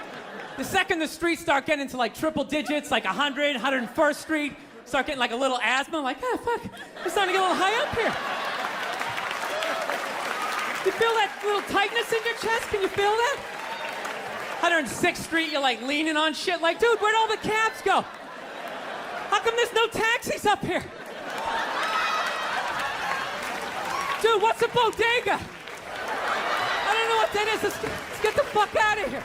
The second the streets start getting into like triple digits, like 100, 101st Street, start getting like a little asthma, like, oh, fuck, it's starting to get a little high up here. You feel that little tightness in your chest? Can you feel that? 106th Street, you're like leaning on shit, like, dude, where'd all the cabs go? How come there's no taxis up here? Dude, what's a bodega? I don't know what that is. Let's get the fuck out of here.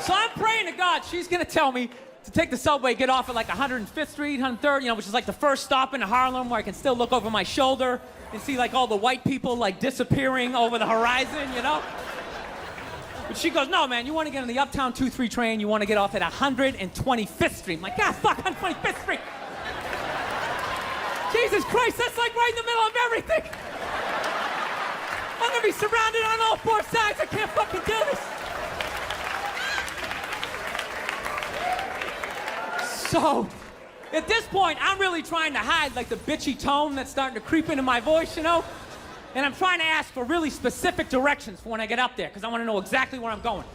So I'm praying to God she's gonna tell me to take the subway, get off at like 105th Street, 103rd, which is like the first stop in Harlem where I can still look over my shoulder and see like all the white people like disappearing over the horizon, But she goes, no, man, you want to get on the Uptown 2-3 train, you want to get off at 125th Street. I'm like, God, fuck, 125th Street. Jesus Christ, that's like right in the middle of everything. I'm gonna be surrounded on all four sides. I can't fucking do this. So, at this point, I'm really trying to hide like the bitchy tone that's starting to creep into my voice, And I'm trying to ask for really specific directions for when I get up there, because I want to know exactly where I'm going.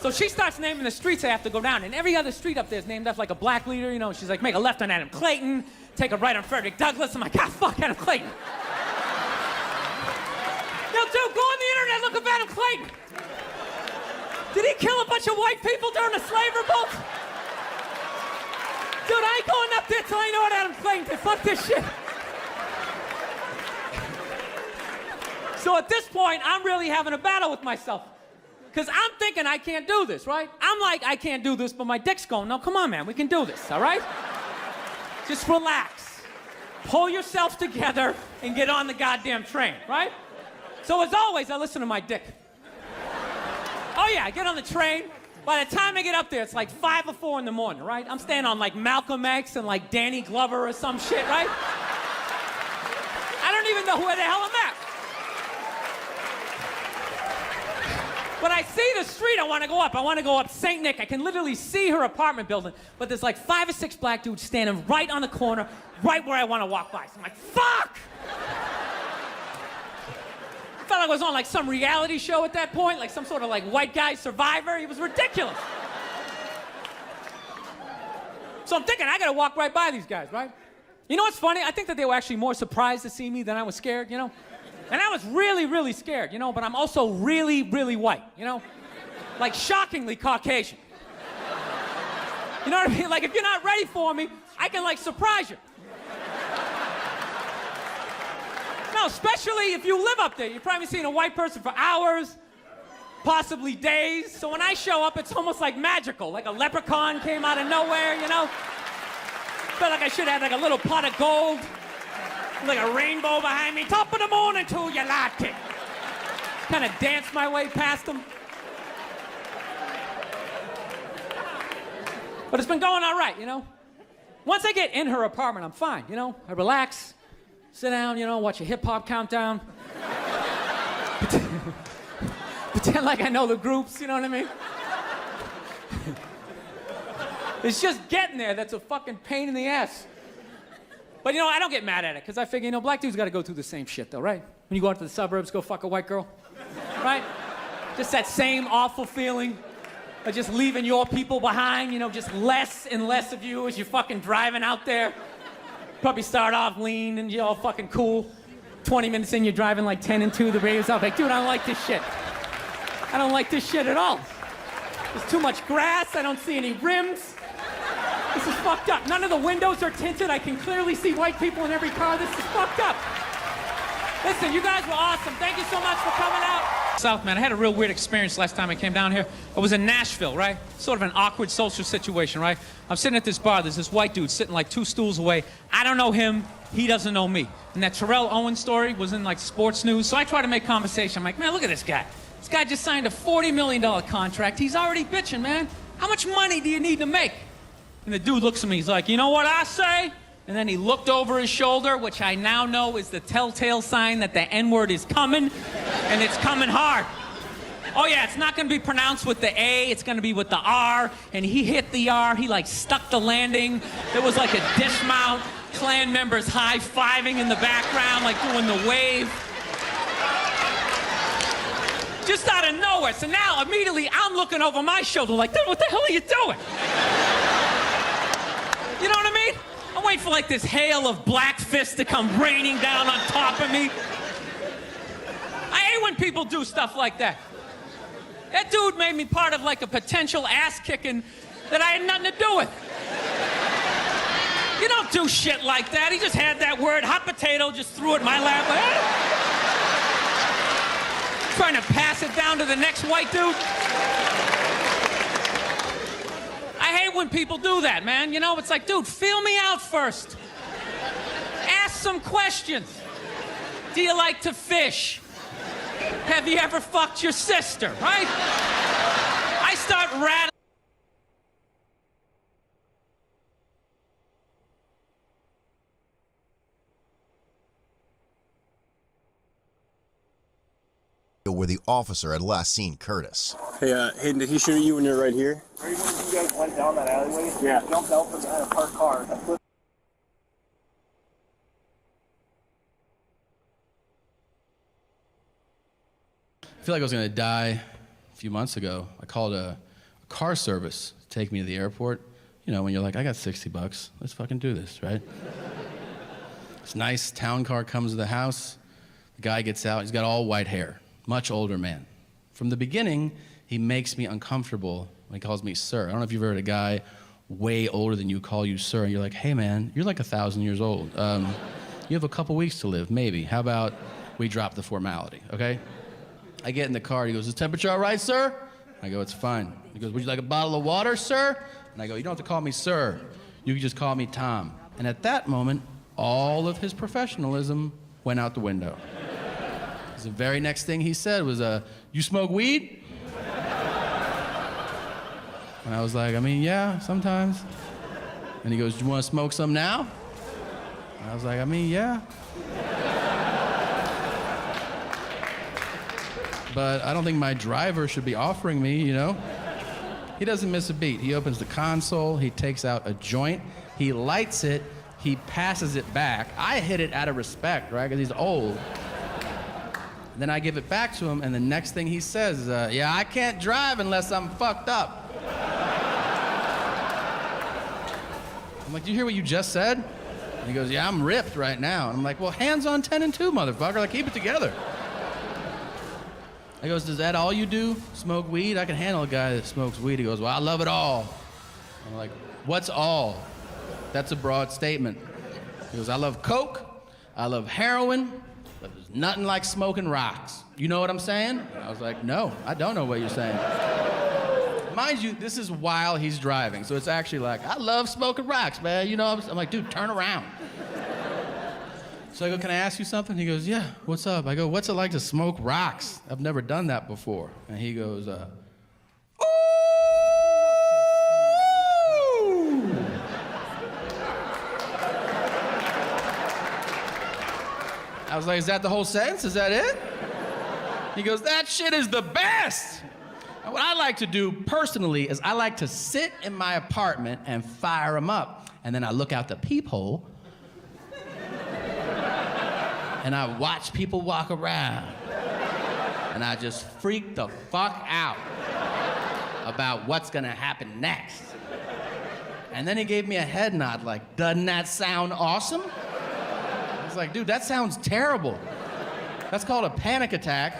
So she starts naming the streets I have to go down, and every other street up there is named after like a black leader, She's like, make a left on Adam Clayton, take a right on Frederick Douglass. I'm like, God, fuck Adam Clayton. Yo, dude, go on the internet, look up Adam Clayton. Did he kill a bunch of white people during the slave revolt? Dude, I ain't going up there till I know what Adam Clayton did. Fuck this shit. So at this point, I'm really having a battle with myself. Because I'm thinking I can't do this, right? I'm like, I can't do this, but my dick's going, no, come on, man, we can do this, all right? Just relax. Pull yourself together and get on the goddamn train, right? So as always, I listen to my dick. Oh yeah, I get on the train. By the time I get up there, it's like 5 or 4 in the morning, right? I'm staying on like Malcolm X and like Danny Glover or some shit, right? I don't even know where the hell I'm at. But I see the street I want to go up. I want to go up St. Nick. I can literally see her apartment building, but there's like 5 or 6 black dudes standing right on the corner, right where I want to walk by. So I'm like, fuck! I felt like I was on like some reality show at that point, like some sort of like white guy survivor. It was ridiculous. So I'm thinking, I gotta walk right by these guys, right? You know what's funny? I think that they were actually more surprised to see me than I was scared, And I was really, really scared, but I'm also really, really white, Like shockingly Caucasian. You know what I mean? Like if you're not ready for me, I can like surprise you. No, especially if you live up there. You've probably seen a white person for hours, possibly days. So when I show up, it's almost like magical, like a leprechaun came out of nowhere, Felt like I should have like a little pot of gold. Like a rainbow behind me. Top of the morning to you, like it. Kind of dance my way past them. But it's been going all right, Once I get in her apartment, I'm fine, I relax, sit down, watch a hip-hop countdown. Pretend like I know the groups, you know what I mean? It's just getting there that's a fucking pain in the ass. But I don't get mad at it, because I figure, black dudes gotta go through the same shit though, right? When you go out to the suburbs, go fuck a white girl, right? Just that same awful feeling of just leaving your people behind, just less and less of you as you're fucking driving out there. Probably start off lean and you're all fucking cool. 20 minutes in, you're driving like 10 and 2, the radio's off. Like, dude, I don't like this shit. I don't like this shit at all. There's too much grass, I don't see any rims. This is fucked up. None of the windows are tinted. I can clearly see white people in every car. This is fucked up. Listen, you guys were awesome. Thank you so much for coming out. South, man, I had a real weird experience last time I came down here. I was in Nashville, right? Sort of an awkward social situation, right? I'm sitting at this bar. There's this white dude sitting like 2 stools away. I don't know him. He doesn't know me. And that Terrell Owens story was in like sports news. So I try to make conversation. I'm like, man, look at this guy. This guy just signed a $40 million contract. He's already bitching, man. How much money do you need to make? And the dude looks at me, he's like, you know what I say? And then he looked over his shoulder, which I now know is the telltale sign that the N-word is coming, and it's coming hard. Oh yeah, it's not gonna be pronounced with the A, it's gonna be with the R, and he hit the R, he like stuck the landing. There was like a dismount, Klan members high-fiving in the background, like doing the wave. Just out of nowhere, so now immediately I'm looking over my shoulder like, dude, what the hell are you doing? You know what I mean? I'm waiting for like this hail of black fists to come raining down on top of me. I hate when people do stuff like that. That dude made me part of like a potential ass kicking that I had nothing to do with. You don't do shit like that. He just had that word, hot potato, just threw it in my lap. Trying to pass it down to the next white dude. I hate when people do that, man. You know, it's like, dude, feel me out first. Ask some questions. Do you like to fish? Have you ever fucked your sister, right? I start rattling. Where the officer had last seen Curtis. Hey, Hayden, did he shoot at you when you were right here? You guys went down that alleyway? Yeah. Jumped out from behind a parked car. I feel like I was gonna die a few months ago. I called a car service to take me to the airport. You know, when you're like, I got $60, let's fucking do this, right? This nice town car comes to the house. The guy gets out, he's got all white hair, much older man. From the beginning, he makes me uncomfortable when he calls me sir. I don't know if you've heard a guy way older than you call you sir, and you're like, hey man, you're like 1,000 years old. You have a couple weeks to live, maybe. How about we drop the formality, okay? I get in the car, he goes, is the temperature all right, sir? I go, it's fine. He goes, would you like a bottle of water, sir? And I go, you don't have to call me sir. You can just call me Tom. And at that moment, all of his professionalism went out the window. The very next thing he said was, you smoke weed? And I was like, I mean, yeah, sometimes. And he goes, do you want to smoke some now? And I was like, I mean, yeah. But I don't think my driver should be offering me, you know? He doesn't miss a beat. He opens the console, he takes out a joint, he lights it, he passes it back. I hit it out of respect, right, because he's old. Then I give it back to him, and the next thing he says is, yeah, I can't drive unless I'm fucked up. I'm like, do you hear what you just said? And he goes, yeah, I'm ripped right now. And I'm like, well, hands on 10 and 2, motherfucker. Like, keep it together. He goes, is that all you do? Smoke weed? I can handle a guy that smokes weed. He goes, well, I love it all. I'm like, what's all? That's a broad statement. He goes, I love coke. I love heroin. But there's nothing like smoking rocks. You know what I'm saying? I was like, no, I don't know what you're saying. Mind you, this is while he's driving, so it's actually like, I love smoking rocks, man. You know, I'm like, dude, turn around. So I go, can I ask you something? He goes, yeah, what's up? I go, what's it like to smoke rocks? I've never done that before. And he goes, ooh! I was like, is that the whole sentence? Is that it? He goes, that shit is the best. And what I like to do personally is I like to sit in my apartment and fire them up. And then I look out the peephole and I watch people walk around. And I just freak the fuck out about what's gonna happen next. And then he gave me a head nod like, doesn't that sound awesome? I was like, dude, that sounds terrible. That's called a panic attack,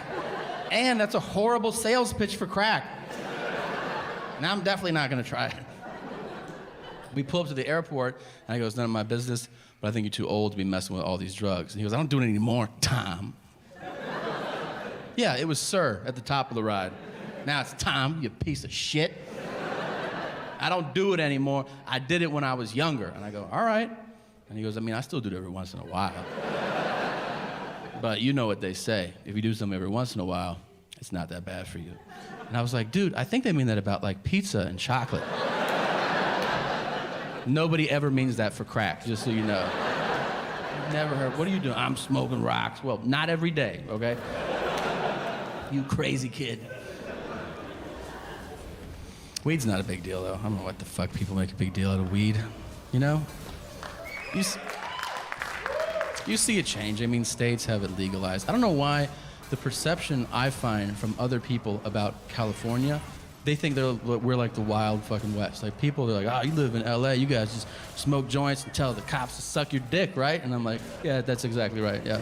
and that's a horrible sales pitch for crack. Now I'm definitely not gonna try it. We pull up to the airport, and he goes, none of my business, but I think you're too old to be messing with all these drugs. And he goes, I don't do it anymore, Tom. Yeah, it was sir at the top of the ride. Now it's Tom, you piece of shit. I don't do it anymore. I did it when I was younger. And I go, all right. And he goes, I mean, I still do it every once in a while. But you know what they say. If you do something every once in a while, it's not that bad for you. And I was like, dude, I think they mean that about like pizza and chocolate. Nobody ever means that for crack, just so you know. Never heard, what are you doing? I'm smoking rocks. Well, not every day, okay? You crazy kid. Weed's not a big deal, though. I don't know what the fuck people make a big deal out of weed. You know? You see a change. I mean, states have it legalized. I don't know why the perception I find from other people about California, they think we're like the wild fucking West. Like, people, they're like, oh, you live in LA, you guys just smoke joints and tell the cops to suck your dick, right? And I'm like, yeah, that's exactly right, yeah.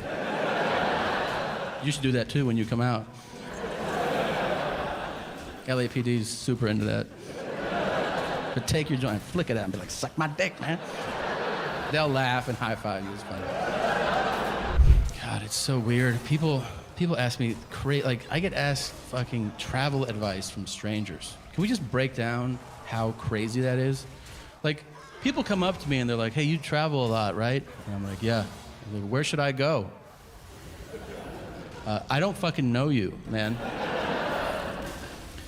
You should do that too when you come out. LAPD's super into that. But take your joint and flick it at and be like, suck my dick, man. They'll laugh and high five you, it's funny. God, it's so weird. People ask me, like, I get asked fucking travel advice from strangers. Can we just break down how crazy that is? Like, people come up to me and they're like, hey, you travel a lot, right? And I'm like, yeah. I'm like, where should I go? I don't fucking know you, man.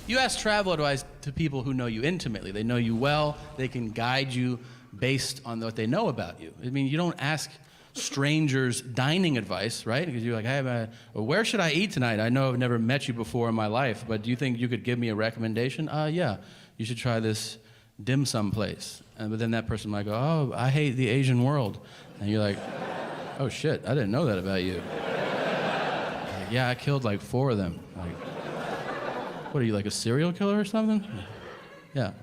You ask travel advice to people who know you intimately. They know you well. They can guide you based on what they know about you. I mean, you don't ask strangers dining advice, right? Because you're like, hey, well, where should I eat tonight? I know I've never met you before in my life, but do you think you could give me a recommendation? Yeah, you should try this dim sum place. But then that person might go, oh, I hate the Asian world. And you're like, oh shit, I didn't know that about you. Like, yeah, I killed like 4 of them. Like, what are you, like a serial killer or something? Yeah.